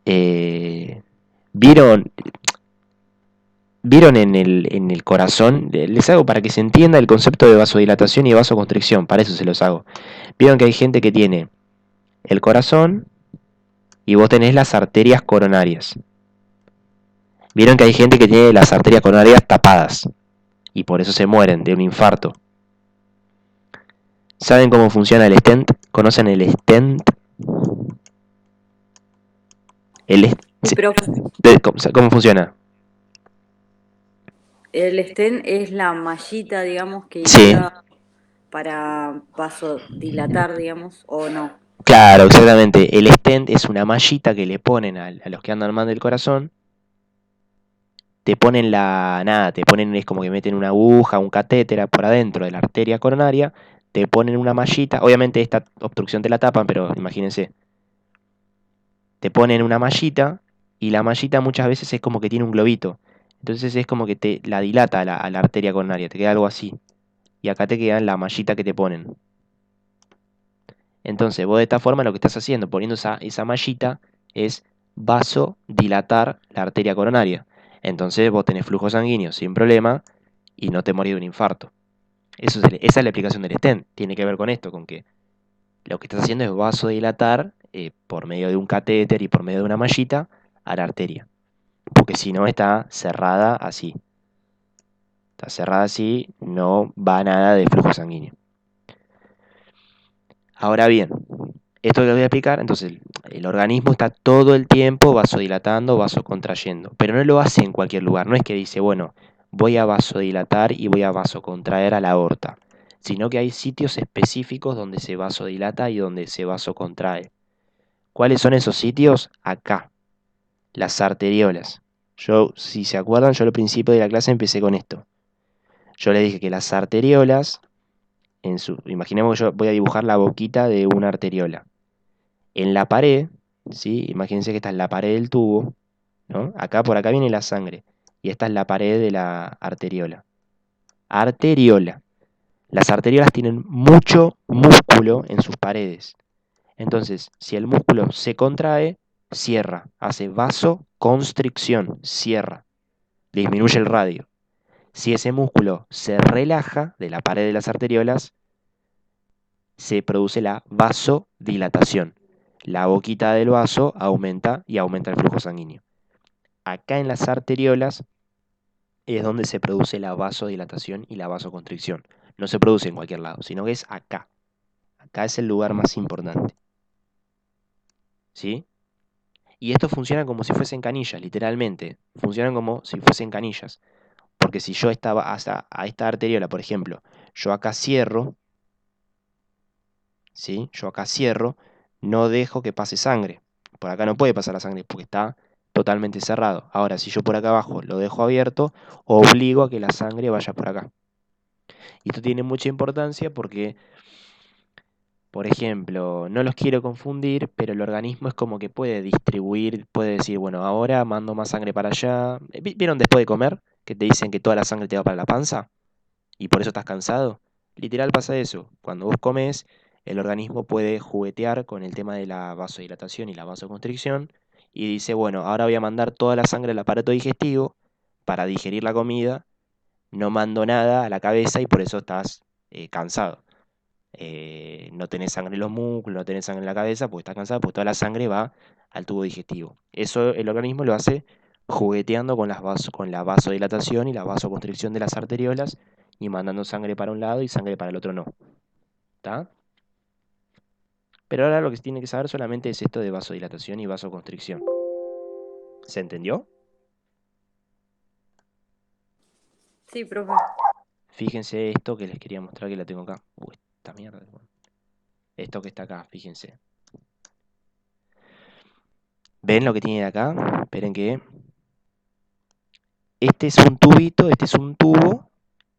¿vieron en el corazón? Les hago para que se entienda el concepto de vasodilatación y vasoconstricción, para eso se los hago. Vieron que hay gente que tiene el corazón y vos tenés las arterias coronarias. Vieron que hay gente que tiene las arterias coronarias tapadas y por eso se mueren de un infarto. ¿Saben cómo funciona el stent? ¿Conocen el stent? Sí, profe. ¿Cómo funciona? El stent es la mallita, digamos, que Sí, iría para vasodilatar, digamos, o no. claro, exactamente. El stent es una mallita que le ponen a los que andan mal del corazón. Te ponen es como que meten una aguja, un catéter por adentro de la arteria coronaria, te ponen una mallita, obviamente esta obstrucción te la tapan, pero imagínense, te ponen una mallita y la mallita muchas veces es como que tiene un globito, entonces es como que te la dilata a la arteria coronaria, te queda algo así, y acá te queda la mallita que te ponen. Entonces vos de esta forma lo que estás haciendo, poniendo esa mallita, es vasodilatar la arteria coronaria. Entonces vos tenés flujo sanguíneo sin problema y no te morís de un infarto. Esa es la aplicación del stent. Tiene que ver con esto, con que lo que estás haciendo es vasodilatar por medio de un catéter y por medio de una mallita a la arteria. Porque si no está cerrada así. Está cerrada así, no va nada de flujo sanguíneo. Ahora bien, esto que les voy a explicar, entonces el organismo está todo el tiempo vasodilatando, vasocontrayendo, pero no lo hace en cualquier lugar, no es que dice, bueno, voy a vasodilatar y voy a vasocontraer a la aorta, sino que hay sitios específicos donde se vasodilata y donde se vasocontrae. ¿Cuáles son esos sitios? Acá, las arteriolas. Si se acuerdan, yo al principio de la clase empecé con esto. Yo les dije que las arteriolas, imaginemos que yo voy a dibujar la boquita de una arteriola. En la pared, ¿sí? Imagínense que esta es la pared del tubo, ¿no? Acá por acá viene la sangre. Y esta es la pared de la arteriola. Arteriola. Las arteriolas tienen mucho músculo en sus paredes. Entonces, si el músculo se contrae, cierra. Hace vasoconstricción, cierra. Disminuye el radio. Si ese músculo se relaja de la pared de las arteriolas, se produce la vasodilatación. La boquita del vaso aumenta y aumenta el flujo sanguíneo. Acá en las arteriolas es donde se produce la vasodilatación y la vasoconstricción. No se produce en cualquier lado, sino que es acá. Acá es el lugar más importante. ¿Sí? Y esto funciona como si fuesen canillas, literalmente. Funcionan como si fuesen canillas. Porque si yo estaba hasta a esta arteriola, por ejemplo, yo acá cierro, ¿sí? Yo acá cierro, no dejo que pase sangre. Por acá no puede pasar la sangre porque está totalmente cerrado. Ahora, si yo por acá abajo lo dejo abierto, obligo a que la sangre vaya por acá. Y esto tiene mucha importancia porque, por ejemplo, no los quiero confundir, pero el organismo es como que puede distribuir, puede decir, bueno, ahora mando más sangre para allá. ¿Vieron después de comer que te dicen que toda la sangre te va para la panza? Y por eso estás cansado. Literal pasa eso. Cuando vos comes, el organismo puede juguetear con el tema de la vasodilatación y la vasoconstricción y dice, bueno, ahora voy a mandar toda la sangre al aparato digestivo para digerir la comida, no mando nada a la cabeza y por eso estás cansado. No tenés sangre en los músculos, no tenés sangre en la cabeza porque estás cansado, porque toda la sangre va al tubo digestivo. Eso el organismo lo hace jugueteando con la vasodilatación y la vasoconstricción de las arteriolas y mandando sangre para un lado y sangre para el otro no. ¿Está? Pero ahora lo que se tiene que saber solamente es esto de vasodilatación y vasoconstricción. ¿Se entendió? Sí, profe. Fíjense esto que les quería mostrar que la tengo acá. Esta mierda. Esto que está acá, fíjense. ¿Ven lo que tiene acá? Esperen que... Este es un tubito, este es un tubo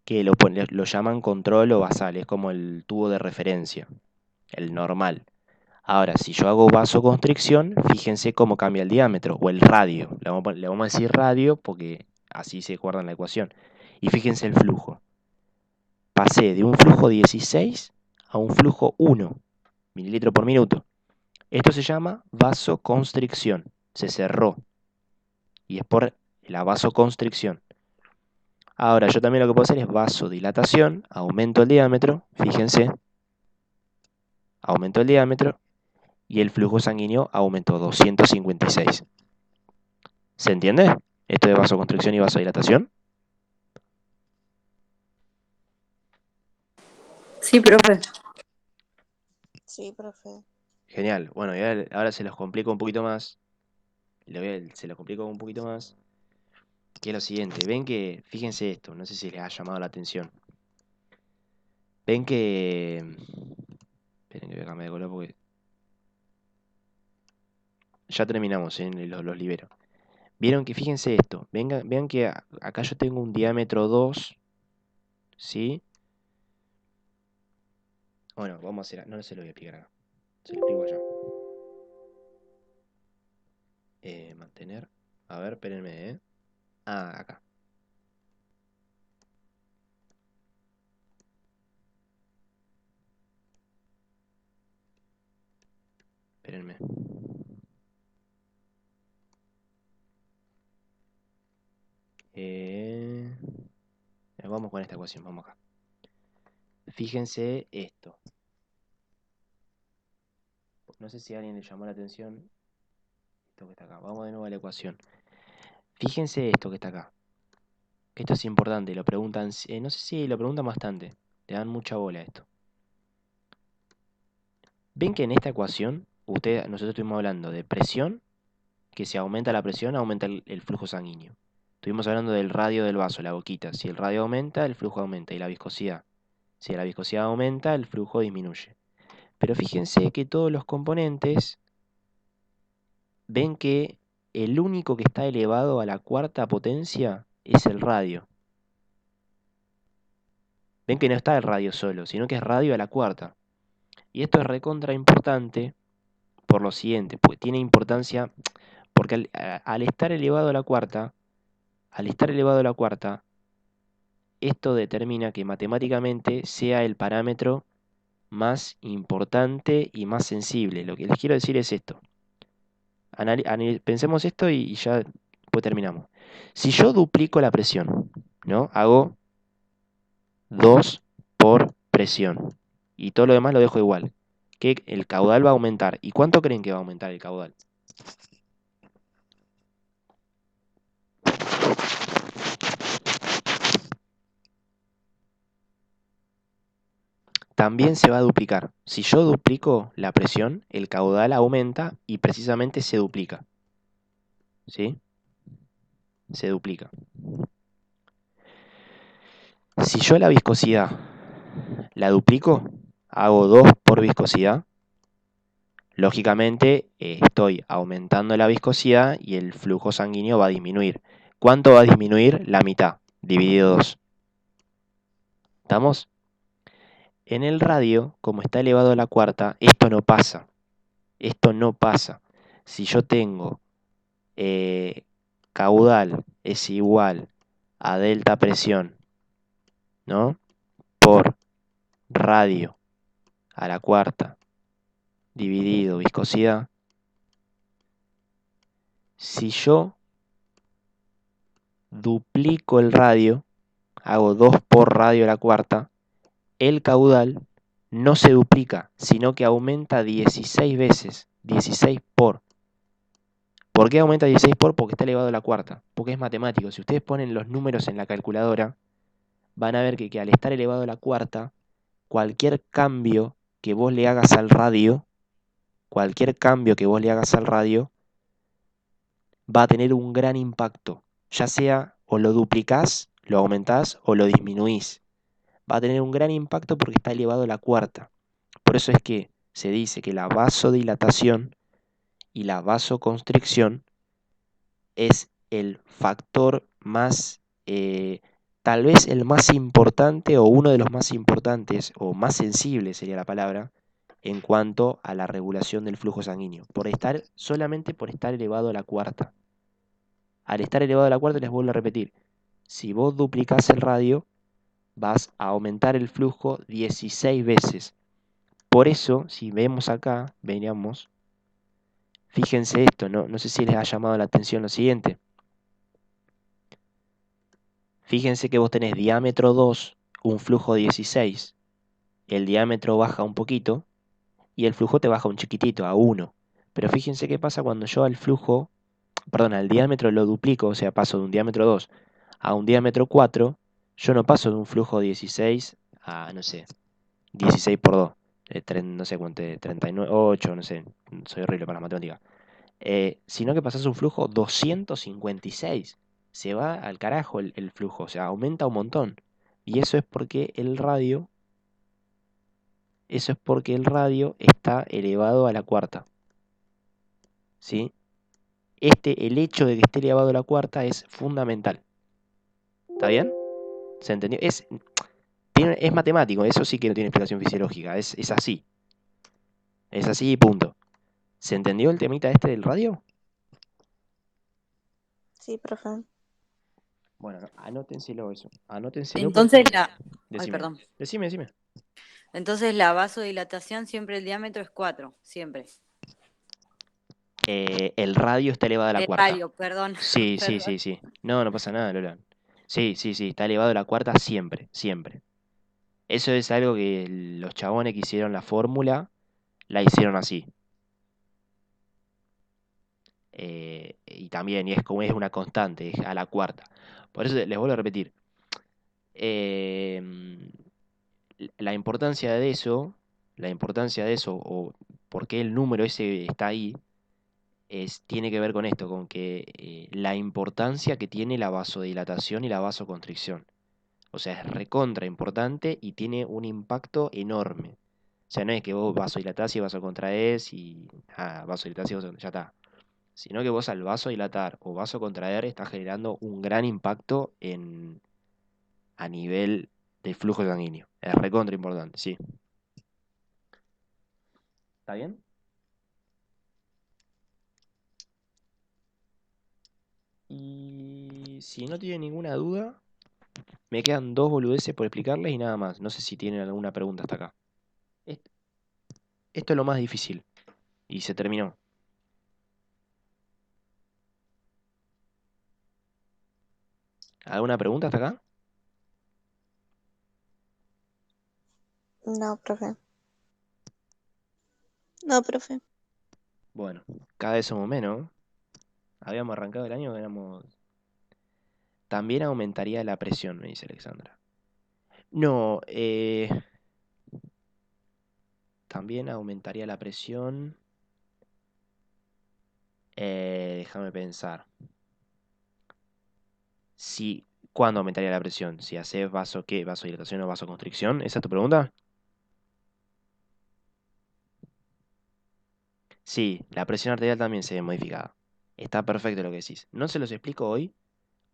que lo llaman control o basal, es como el tubo de referencia, el normal. Ahora, si yo hago vasoconstricción, fíjense cómo cambia el diámetro o el radio. Le vamos a decir radio porque así se guarda en la ecuación. Y fíjense el flujo. Pasé de un flujo 16 a un flujo 1 mililitros por minuto. Esto se llama vasoconstricción. Se cerró. Y es por la vasoconstricción. Ahora, yo también lo que puedo hacer es vasodilatación, aumento el diámetro, fíjense, aumento el diámetro y el flujo sanguíneo aumentó 256. ¿Se entiende? Esto de vasoconstricción y vasodilatación. Sí, profe. Sí, profe. Genial. Bueno, y ahora se los complico un poquito más. Se los complico un poquito más. Que es lo siguiente. Ven que, fíjense esto, no sé si les ha llamado la atención. Ven que... Esperen que voy a cambiar de color porque... Ya terminamos, los libero. Vieron que, fíjense esto. Vean que acá yo tengo un diámetro 2. ¿Sí? Bueno, vamos a hacer... No se lo voy a explicar acá. Se lo explico allá. Mantener. A ver, espérenme, acá. Espérenme. Vamos con esta ecuación, vamos acá. Fíjense esto. No sé si a alguien le llamó la atención esto que está acá. Vamos de nuevo a la ecuación. Fíjense esto que está acá. Esto es importante, lo preguntan, no sé si lo preguntan bastante. Le dan mucha bola a esto. Ven que en esta ecuación, nosotros estuvimos hablando de presión, que si aumenta la presión, aumenta el flujo sanguíneo. Estuvimos hablando del radio del vaso, la boquita. Si el radio aumenta, el flujo aumenta. Y la viscosidad. Si la viscosidad aumenta, el flujo disminuye. Pero fíjense que todos los componentes ven que el único que está elevado a la cuarta potencia es el radio. Ven que no está el radio solo, sino que es radio a la cuarta. Y esto es recontra importante por lo siguiente, porque tiene importancia, porque al estar elevado a la cuarta, esto determina que matemáticamente sea el parámetro más importante y más sensible. Lo que les quiero decir es esto. Pensemos esto y ya después terminamos. Si yo duplico la presión, ¿no? Hago 2 por presión y todo lo demás lo dejo igual. Que el caudal va a aumentar. ¿Y cuánto creen que va a aumentar el caudal? También se va a duplicar. Si yo duplico la presión, el caudal aumenta y precisamente se duplica. ¿Sí? Se duplica. Si yo la viscosidad la duplico, hago 2 por viscosidad, lógicamente estoy aumentando la viscosidad y el flujo sanguíneo va a disminuir. ¿Cuánto va a disminuir? La mitad, dividido 2. ¿Estamos? En el radio, como está elevado a la cuarta, esto no pasa. Esto no pasa. Si yo tengo caudal es igual a delta presión, ¿no? Por radio a la cuarta dividido viscosidad. Si yo duplico el radio, hago 2 por radio a la cuarta, el caudal no se duplica, sino que aumenta 16 veces, 16 por. ¿Por qué aumenta 16 por? Porque está elevado a la cuarta, porque es matemático. Si ustedes ponen los números en la calculadora, van a ver que al estar elevado a la cuarta, cualquier cambio que vos le hagas al radio, va a tener un gran impacto. Ya sea o lo duplicás, lo aumentás o lo disminuís. Va a tener un gran impacto porque está elevado a la cuarta. Por eso es que se dice que la vasodilatación y la vasoconstricción es el factor más, tal vez el más importante o uno de los más importantes o más sensible sería la palabra en cuanto a la regulación del flujo sanguíneo, solamente por estar elevado a la cuarta. Al estar elevado a la cuarta, les vuelvo a repetir, si vos duplicás el radio, vas a aumentar el flujo 16 veces. Por eso, si vemos acá, veamos, fíjense esto, no sé si les ha llamado la atención lo siguiente. Fíjense que vos tenés diámetro 2, un flujo 16. El diámetro baja un poquito y el flujo te baja un chiquitito, a 1. Pero fíjense qué pasa cuando yo al diámetro lo duplico, o sea, paso de un diámetro 2 a un diámetro 4, yo no paso de un flujo 16 a, no sé, 16 por 2. no sé cuánto, 39, 8, no sé, soy horrible para la matemática. Sino que pasás un flujo 256. Se va al carajo el flujo, o sea, aumenta un montón. Y eso es porque el radio está elevado a la cuarta, ¿sí? El hecho de que esté elevado a la cuarta es fundamental. ¿Está bien? ¿Se entendió? Es matemático, eso sí que no tiene explicación fisiológica, es así. Es así y punto. ¿Se entendió el temita este del radio? Sí, profe. Bueno, anótenselo eso. Anótenselo Entonces porque... Ay, Decime, perdón. decime. Entonces la vasodilatación siempre el diámetro es 4, siempre. El radio está elevado a la El cuarta. radio, perdón. Sí, sí, Perdón. sí, sí. No, no pasa nada, Lola. Sí, sí, sí, está elevado a la cuarta siempre, siempre. Eso es algo que los chabones que hicieron la fórmula la hicieron así. Y también, y es como es una constante, es a la cuarta. Por eso les vuelvo a repetir. em, la importancia de eso, o por qué el número ese está ahí, tiene que ver con esto, con que la importancia que tiene la vasodilatación y la vasoconstricción. O sea, es recontra importante y tiene un impacto enorme. O sea, no es que vos vasodilatás y vasocontraes y vasodilatás y ya está. Sino que vos al vasodilatar o vasocontraer estás generando un gran impacto a nivel de flujo sanguíneo. Es recontra importante, sí. ¿Está bien? Y si no tienen ninguna duda, me quedan dos boludeces por explicarles y nada más. No sé si tienen alguna pregunta hasta acá. Est- Esto es lo más difícil. Y se terminó. ¿Alguna pregunta hasta acá? No, profe. No, profe. Bueno, cada vez somos menos. Habíamos arrancado el año, éramos... También aumentaría la presión, me dice Alexandra. No, también aumentaría la presión. Déjame pensar. Si, ¿cuándo aumentaría la presión? Si haces ¿qué? ¿Vasodilatación o vasoconstricción? ¿Esa es tu pregunta? Sí, la presión arterial también se ve modificada. Está perfecto lo que decís. No se los explico hoy,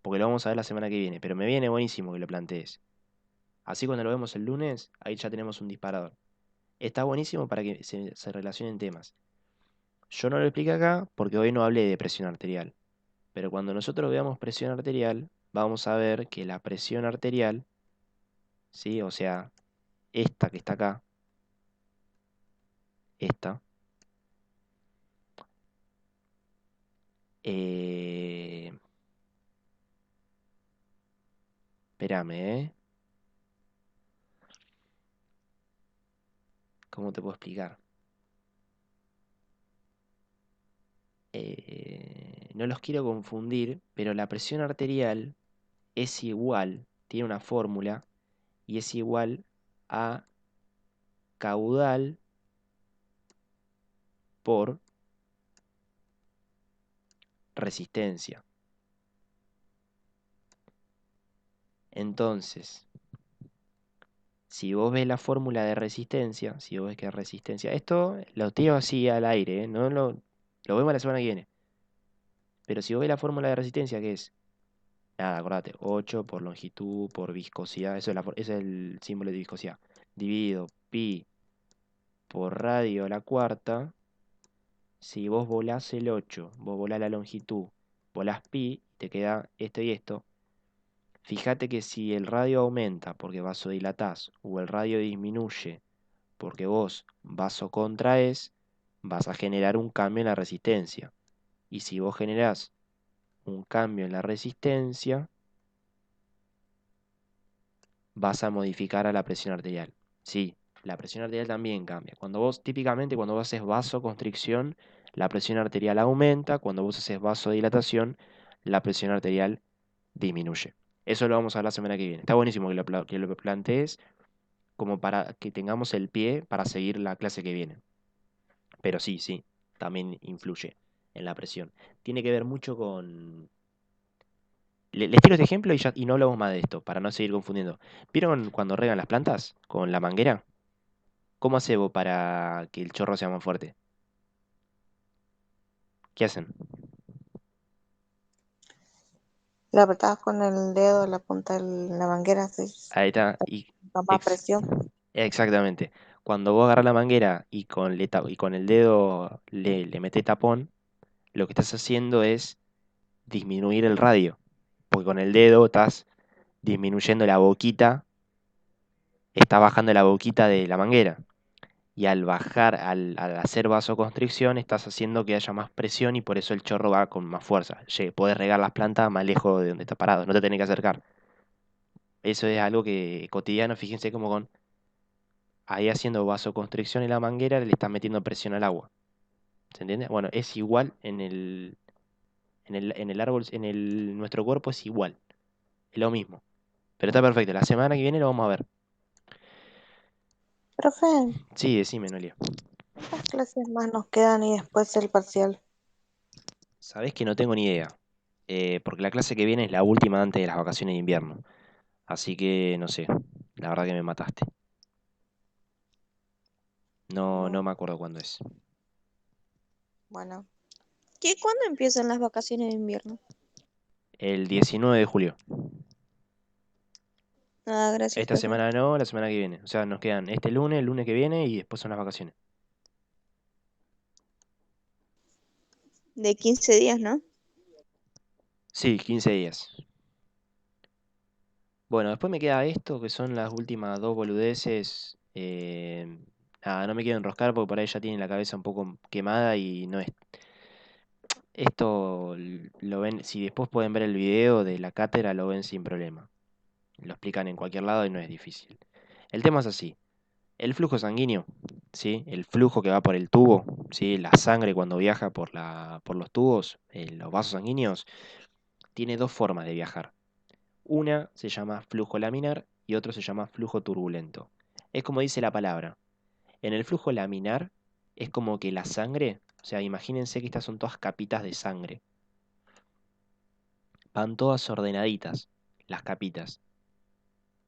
porque lo vamos a ver la semana que viene, pero me viene buenísimo que lo plantees. Así cuando lo vemos el lunes, ahí ya tenemos un disparador. Está buenísimo para que se relacionen temas. Yo no lo expliqué acá porque hoy no hablé de presión arterial, pero cuando nosotros veamos presión arterial, vamos a ver que la presión arterial, ¿sí? O sea, esta que está acá, esta, eh, espérame, ¿cómo te puedo explicar? No los quiero confundir, pero la presión arterial es igual, tiene una fórmula, y es igual a caudal por resistencia. Entonces, si vos ves la fórmula de resistencia, si vos ves que es resistencia, esto lo tiro así al aire, no lo vemos la semana que viene. Pero si vos ves la fórmula de resistencia, que es, nada, acordate, 8 por longitud por viscosidad, ese es el símbolo de viscosidad, dividido pi por radio a la cuarta. Si vos volás el 8, vos volás la longitud, volás pi, te queda esto y esto. Fíjate que si el radio aumenta porque vasodilatás o el radio disminuye porque vos vasocontraes, vas a generar un cambio en la resistencia. Y si vos generás un cambio en la resistencia, vas a modificar a la presión arterial. Sí, la presión arterial también cambia. Típicamente cuando vos haces vasoconstricción, la presión arterial aumenta. Cuando vos haces vasodilatación, la presión arterial disminuye. Eso lo vamos a ver la semana que viene. Está buenísimo que lo plantees. como para que tengamos el pie para seguir la clase que viene. Pero sí, sí, también influye en la presión. Tiene que ver mucho con... Les tiro este ejemplo y no hablamos más de esto, para no seguir confundiendo. ¿Vieron cuando regan las plantas con la manguera? ¿Cómo hace vos para que el chorro sea más fuerte? ¿Qué hacen? Le apretabas con el dedo la punta de la manguera, así, Ahí está. Y con más ex- presión. exactamente. Cuando vos agarrás la manguera y con el dedo le metés tapón, lo que estás haciendo es disminuir el radio. Porque con el dedo estás disminuyendo la boquita, estás bajando la boquita de la manguera. Y al bajar, al hacer vasoconstricción, estás haciendo que haya más presión y por eso el chorro va con más fuerza. Podés regar las plantas más lejos de donde está parado, no te tenés que acercar. Eso es algo que cotidiano, fíjense como con ahí haciendo vasoconstricción en la manguera le estás metiendo presión al agua. ¿Se entiende? Bueno, es igual en el árbol, nuestro cuerpo es igual, es lo mismo. Pero está perfecto, la semana que viene lo vamos a ver. Profe, Sí, decime, Noelia. ¿cuántas clases más nos quedan y después el parcial? Sabés que no tengo ni idea, porque la clase que viene es la última antes de las vacaciones de invierno. Así que no sé, la verdad que me mataste. No, no No, me acuerdo cuándo es. bueno, ¿Cuándo empiezan las vacaciones de invierno? El 19 de julio. Ah, gracias, Esta profe. semana no, la semana que viene. O sea, nos quedan este lunes, el lunes que viene y después son las vacaciones. De 15 días, ¿no? Sí, 15 días. Bueno, después me queda esto, que son las últimas dos boludeces. Nada, no me quiero enroscar porque por ahí ya tienen la cabeza un poco quemada y no es... Esto lo ven, si después pueden ver el video de la cátedra, lo ven sin problema. Lo explican en cualquier lado y no es difícil. El tema es así. El flujo sanguíneo, ¿sí? El flujo que va por el tubo, ¿sí? La sangre cuando viaja por los tubos, los vasos sanguíneos, tiene dos formas de viajar. Una se llama flujo laminar y otro se llama flujo turbulento. Es como dice la palabra. En el flujo laminar es como que la sangre, o sea, imagínense que estas son todas capitas de sangre. Van todas ordenaditas, las capitas.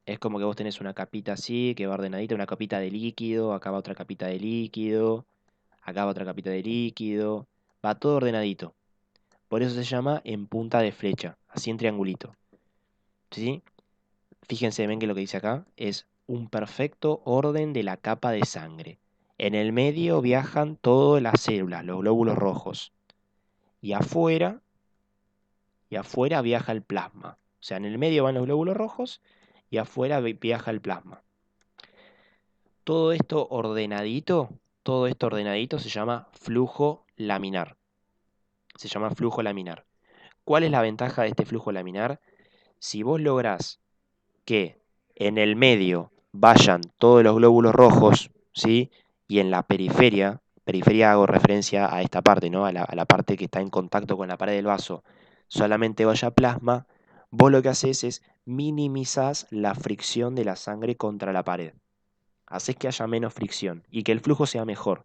Es como que vos tenés una capita así, que va ordenadita, una capita de líquido, acá va otra capita de líquido, acá va otra capita de líquido, va todo ordenadito. Por eso se llama en punta de flecha, así en triangulito. ¿Sí? Fíjense, ven que lo que dice acá es un perfecto orden de la capa de sangre. En el medio viajan todas las células, los glóbulos rojos. Y afuera, y afuera viaja el plasma. O sea, en el medio van los glóbulos rojos y afuera viaja el plasma. Todo esto ordenadito se llama flujo laminar. Se llama flujo laminar. ¿Cuál es la ventaja de este flujo laminar? Si vos lográs que en el medio vayan todos los glóbulos rojos, ¿sí? Y en la periferia, periferia hago referencia a esta parte, ¿no? A la parte que está en contacto con la pared del vaso, solamente vaya plasma, vos lo que haces es minimizás la fricción de la sangre contra la pared. Haces que haya menos fricción y que el flujo sea mejor,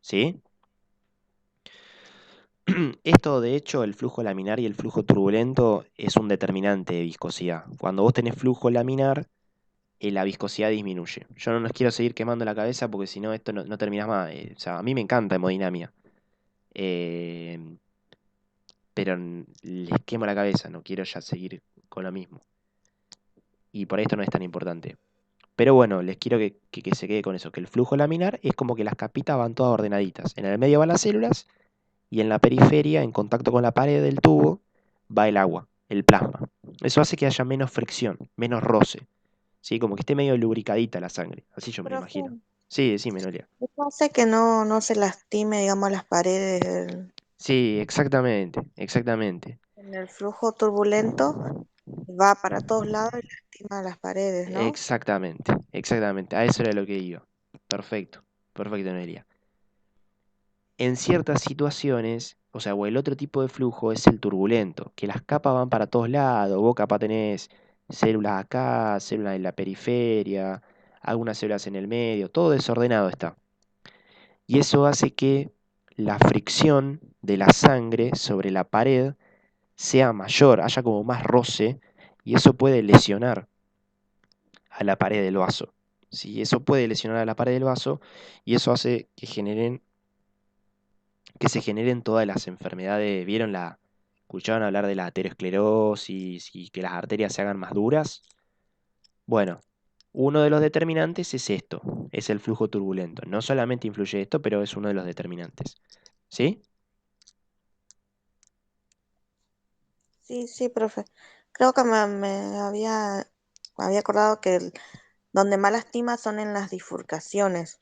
¿sí? Esto, de hecho, el flujo laminar y el flujo turbulento es un determinante de viscosidad. Cuando vos tenés flujo laminar, la viscosidad disminuye. Yo no nos quiero seguir quemando la cabeza porque si no, esto no terminás más. O sea, a mí me encanta hemodinamia, eh, pero les quemo la cabeza, no quiero ya seguir con lo mismo. Y por esto no es tan importante. Pero bueno, les quiero que se quede con eso, que el flujo laminar es como que las capitas van todas ordenaditas. En el medio van las células y en la periferia, en contacto con la pared del tubo, va el agua, el plasma. Eso hace que haya menos fricción, menos roce, ¿sí? Como que esté medio lubricadita la sangre, así yo me lo profe, imagino. Sí, decime, Noelia. eso hace que no se lastime, digamos, las paredes Sí, exactamente, exactamente. en el flujo turbulento, va para todos lados y lastima las paredes, ¿no? Exactamente, exactamente. A eso era lo que iba. Perfecto, perfecto, Noelia. En ciertas situaciones, o sea, o el otro tipo de flujo es el turbulento, que las capas van para todos lados. Vos capaz tenés células acá, células en la periferia, algunas células en el medio, todo desordenado está. Y eso hace que la fricción de la sangre sobre la pared sea mayor, haya como más roce, y eso puede lesionar a la pared del vaso. ¿Sí? Eso puede lesionar a la pared del vaso y eso hace que se generen todas las enfermedades. ¿Escucharon hablar de la aterosclerosis y que las arterias se hagan más duras? Bueno, uno de los determinantes es esto, es el flujo turbulento. No solamente influye esto, pero es uno de los determinantes. ¿Sí? Sí, sí, profe. Creo que me había acordado que donde más lastima son en las bifurcaciones.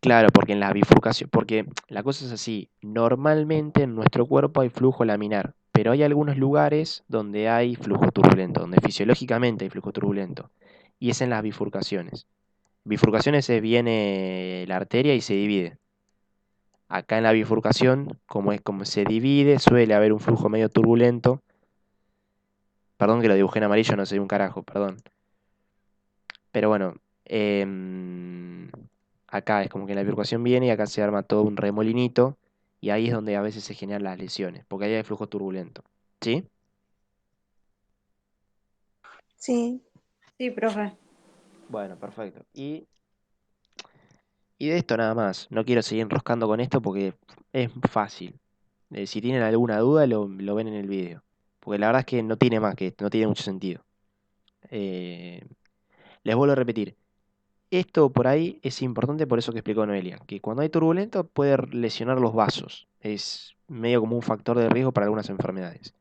Claro, porque en la bifurcación, porque la cosa es así, normalmente en nuestro cuerpo hay flujo laminar, pero hay algunos lugares donde hay flujo turbulento, donde fisiológicamente hay flujo turbulento, y es en las bifurcaciones. Bifurcaciones se viene la arteria y se divide. Acá en la bifurcación, como se divide, suele haber un flujo medio turbulento. Perdón que lo dibujé en amarillo, no sé un carajo, perdón. Pero bueno, acá es como que la bifurcación viene y acá se arma todo un remolinito y ahí es donde a veces se generan las lesiones, porque ahí hay flujo turbulento. ¿Sí? Sí, Sí, profe. Bueno, perfecto. Y de esto nada más. No quiero seguir enroscando con esto porque es fácil. Si tienen alguna duda, lo ven en el video. Porque la verdad es que no tiene más que esto, no tiene mucho sentido. Eh, Les vuelvo a repetir. Esto por ahí es importante por eso que explicó Noelia, que cuando hay turbulento puede lesionar los vasos. Es medio como un factor de riesgo para algunas enfermedades.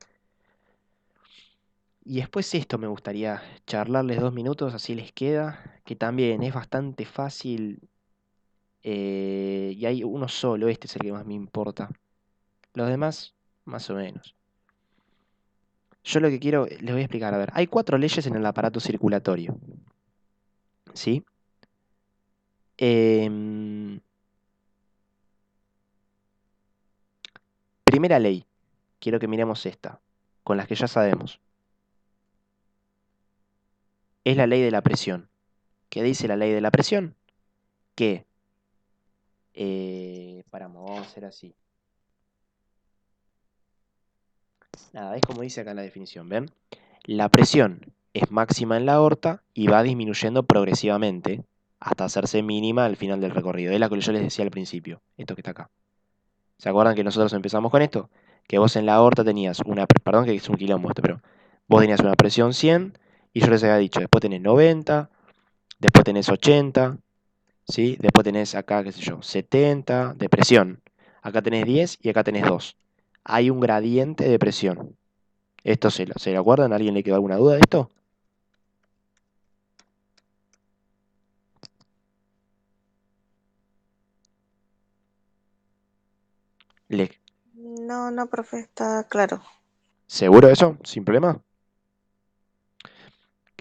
Y después esto me gustaría charlarles 2 minutos, así les queda, que también es bastante fácil y hay uno solo, este es el que más me importa. Los demás, más o menos. Yo lo que quiero, les voy a explicar, a ver, hay 4 leyes en el aparato circulatorio, ¿sí? Em, Primera ley, quiero que miremos esta, con las que ya sabemos. Es la ley de la presión. ¿Qué dice la ley de la presión? Que, vamos a hacer así. Nada, es como dice acá en la definición, ¿ven? La presión es máxima en la aorta y va disminuyendo progresivamente hasta hacerse mínima al final del recorrido. Es la que yo les decía al principio, esto que está acá. ¿Se acuerdan que nosotros empezamos con esto? Que vos en la aorta tenías perdón que es un quilombo esto, pero vos tenías una presión 100 y yo les había dicho, después tenés 90, después tenés 80, ¿sí? Después tenés acá, qué sé yo, 70 de presión. Acá tenés 10 y acá tenés 2. Hay un gradiente de presión. ¿Esto se lo acuerdan? ¿A alguien le quedó alguna duda de esto? ¿Le- no, no, profe, está claro. ¿Seguro de eso? ¿Sin problema?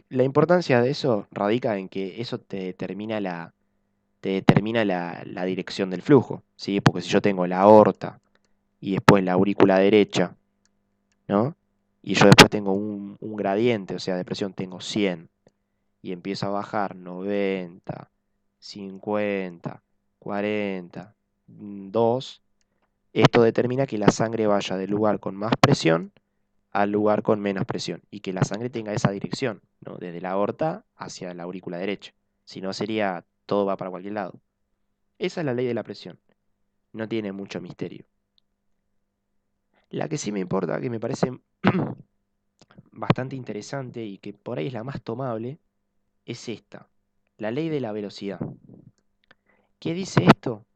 La importancia de eso radica en que eso te determina la dirección del flujo, ¿sí? Porque si yo tengo la aorta y después la aurícula derecha, ¿no? Y yo después tengo un gradiente, o sea, de presión tengo 100 y empiezo a bajar 90, 50, 40, 2, esto determina que la sangre vaya del lugar con más presión al lugar con menos presión y que la sangre tenga esa dirección, ¿no? Desde la aorta hacia la aurícula derecha. Si no sería todo va para cualquier lado. Esa es la ley de la presión. No tiene mucho misterio. La que sí me importa, que me parece bastante interesante y que por ahí es la más tomable, es esta, la ley de la velocidad. ¿Qué dice esto?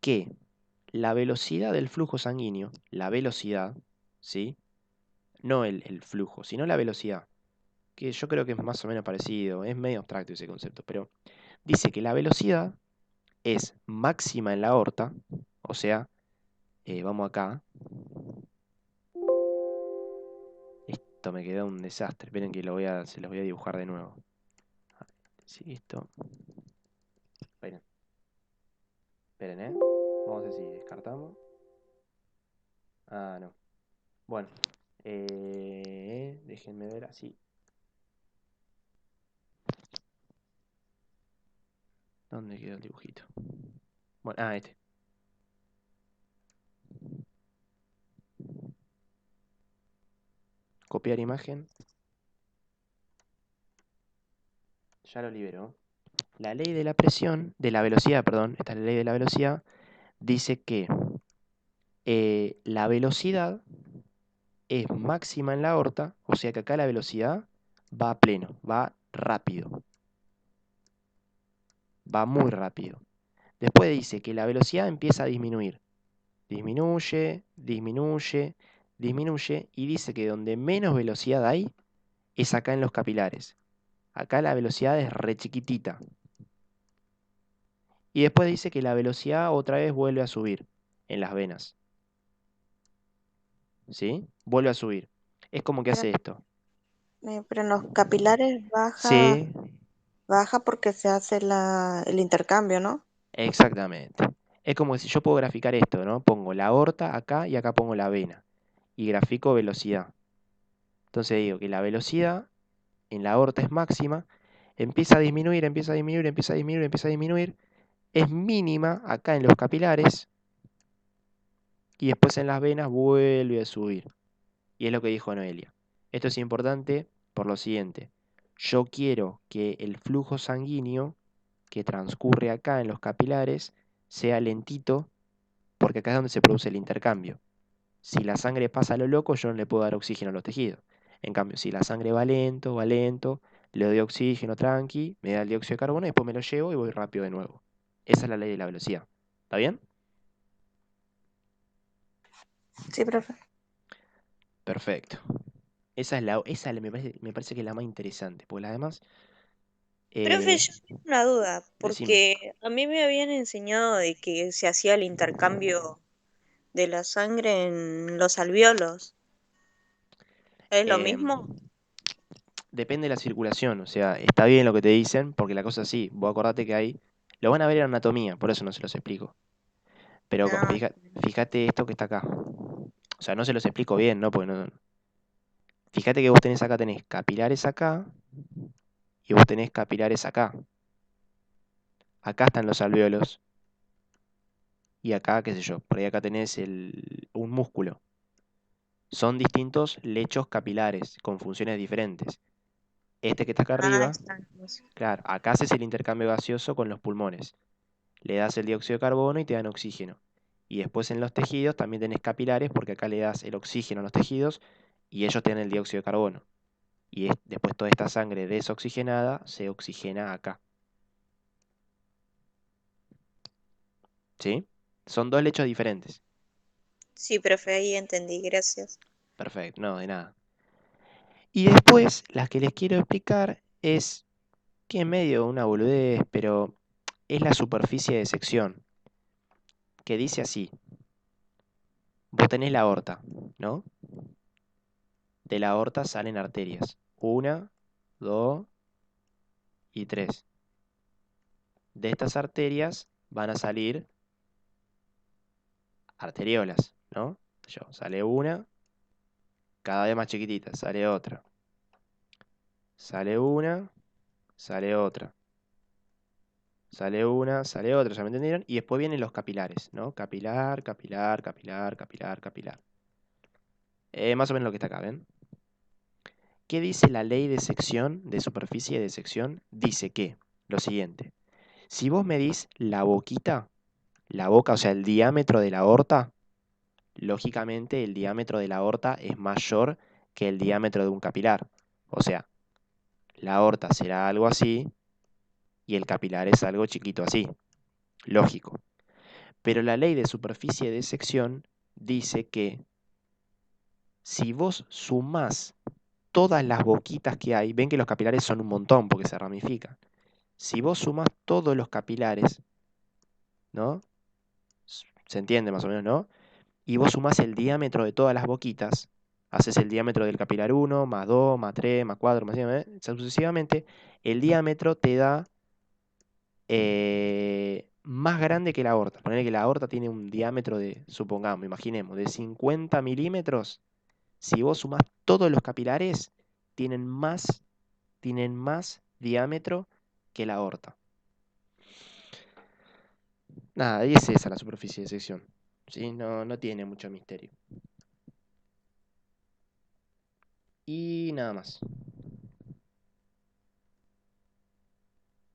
Que la velocidad del flujo sanguíneo, la velocidad, ¿sí? No el flujo, sino la velocidad, que yo creo que es más o menos parecido, es medio abstracto ese concepto, pero dice que la velocidad es máxima en la aorta, o sea, vamos acá, esto me quedó un desastre, esperen que se los voy a dibujar de nuevo. Sí, esto, esperen, esperen, vamos a ver si descartamos. Ah, no. Bueno, déjenme ver así. ¿Dónde quedó el dibujito? Bueno, este. Copiar imagen. Ya lo libero. La ley de la presión, de la velocidad, perdón, esta es la ley de la velocidad, dice que la velocidad es máxima en la aorta, o sea que acá la velocidad va a pleno, va rápido, va muy rápido. Después dice que la velocidad empieza a disminuir. Disminuye, disminuye, disminuye, y dice que donde menos velocidad hay es acá en los capilares. Acá la velocidad es re chiquitita. Y después dice que la velocidad otra vez vuelve a subir en las venas. ¿Sí? Vuelve a subir. Es como que Pero, hace esto. pero en los capilares Sí, baja porque se hace el intercambio, ¿no? exactamente. Es como si yo puedo graficar esto, ¿no? Pongo la aorta acá y acá pongo la vena. Y grafico velocidad. Entonces digo que la velocidad en la aorta es máxima, empieza a disminuir, empieza a disminuir, empieza a disminuir, empieza a disminuir. Es mínima acá en los capilares y después en las venas vuelve a subir. Y es lo que dijo Noelia. Esto es importante por lo siguiente. Yo quiero que el flujo sanguíneo que transcurre acá en los capilares sea lentito, porque acá es donde se produce el intercambio. Si la sangre pasa a lo loco, yo no le puedo dar oxígeno a los tejidos. En cambio, si la sangre va lento, le doy oxígeno tranqui, me da el dióxido de carbono, y después me lo llevo y voy rápido de nuevo. Esa es la ley de la velocidad. ¿Está bien? Sí, profe. Perfecto. Me parece que es la más interesante, porque las demás, Profe, eh, yo tengo una duda, decime. porque a mí me habían enseñado de que se hacía el intercambio de la sangre en los alvéolos. ¿Es lo Em, mismo? Depende de la circulación, o sea, está bien lo que te dicen, porque la cosa sí, vos acordate que hay, lo van a ver en anatomía, por eso no se los explico. Pero Ah, fíjate esto que está acá. O sea, no se los explico bien, ¿no? Porque no. Fíjate que vos tenés acá, tenés capilares acá y vos tenés capilares acá. Acá están los alvéolos y acá, qué sé yo, por ahí acá tenés un músculo. Son distintos lechos capilares con funciones diferentes. Este que está acá ah, arriba, están. claro, acá haces el intercambio gaseoso con los pulmones. Le das el dióxido de carbono y te dan oxígeno. Y después en los tejidos también tenés capilares porque acá le das el oxígeno a los tejidos y ellos tienen el dióxido de carbono. Y después toda esta sangre desoxigenada se oxigena acá. ¿Sí? Son dos lechos diferentes. Sí, profe, ahí entendí, gracias. Perfecto, no, de nada. Y después, las que les quiero explicar es que en medio de una boludez, pero es la superficie de sección, que dice así. Vos tenés la aorta, ¿no? De la aorta salen arterias. Una, dos y tres. De estas arterias van a salir arteriolas, ¿no? Sale una, cada vez más chiquitita, sale otra. Sale una, sale otra. Sale una, sale otra, ¿ya me entendieron? Y después vienen los capilares, ¿no? Capilar, capilar, capilar, capilar, capilar. Más o menos lo que está acá, ¿ven? ¿Qué dice la ley de sección, de superficie de sección? Dice que lo siguiente. Si vos medís la boquita, la boca, o sea, el diámetro de la aorta, lógicamente el diámetro de la aorta es mayor que el diámetro de un capilar. O sea, la aorta será algo así y el capilar es algo chiquito así. Lógico. Pero la ley de superficie de sección dice que si vos sumás todas las boquitas que hay, ven que los capilares son un montón porque se ramifican. Si vos sumás todos los capilares, ¿no? Se entiende más o menos, ¿no? Y vos sumás el diámetro de todas las boquitas, haces el diámetro del capilar 1, más 2, más 3, más 4, más 5, sucesivamente, el diámetro te da más grande que la aorta. Poner que la aorta tiene un diámetro de, supongamos, imaginemos, de 50 milímetros. Si vos sumás todos los capilares, tienen más diámetro que la aorta. Nada, y es esa la superficie de sección. ¿Sí? No tiene mucho misterio. Y nada más.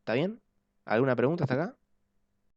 ¿Está bien? ¿Alguna pregunta hasta acá?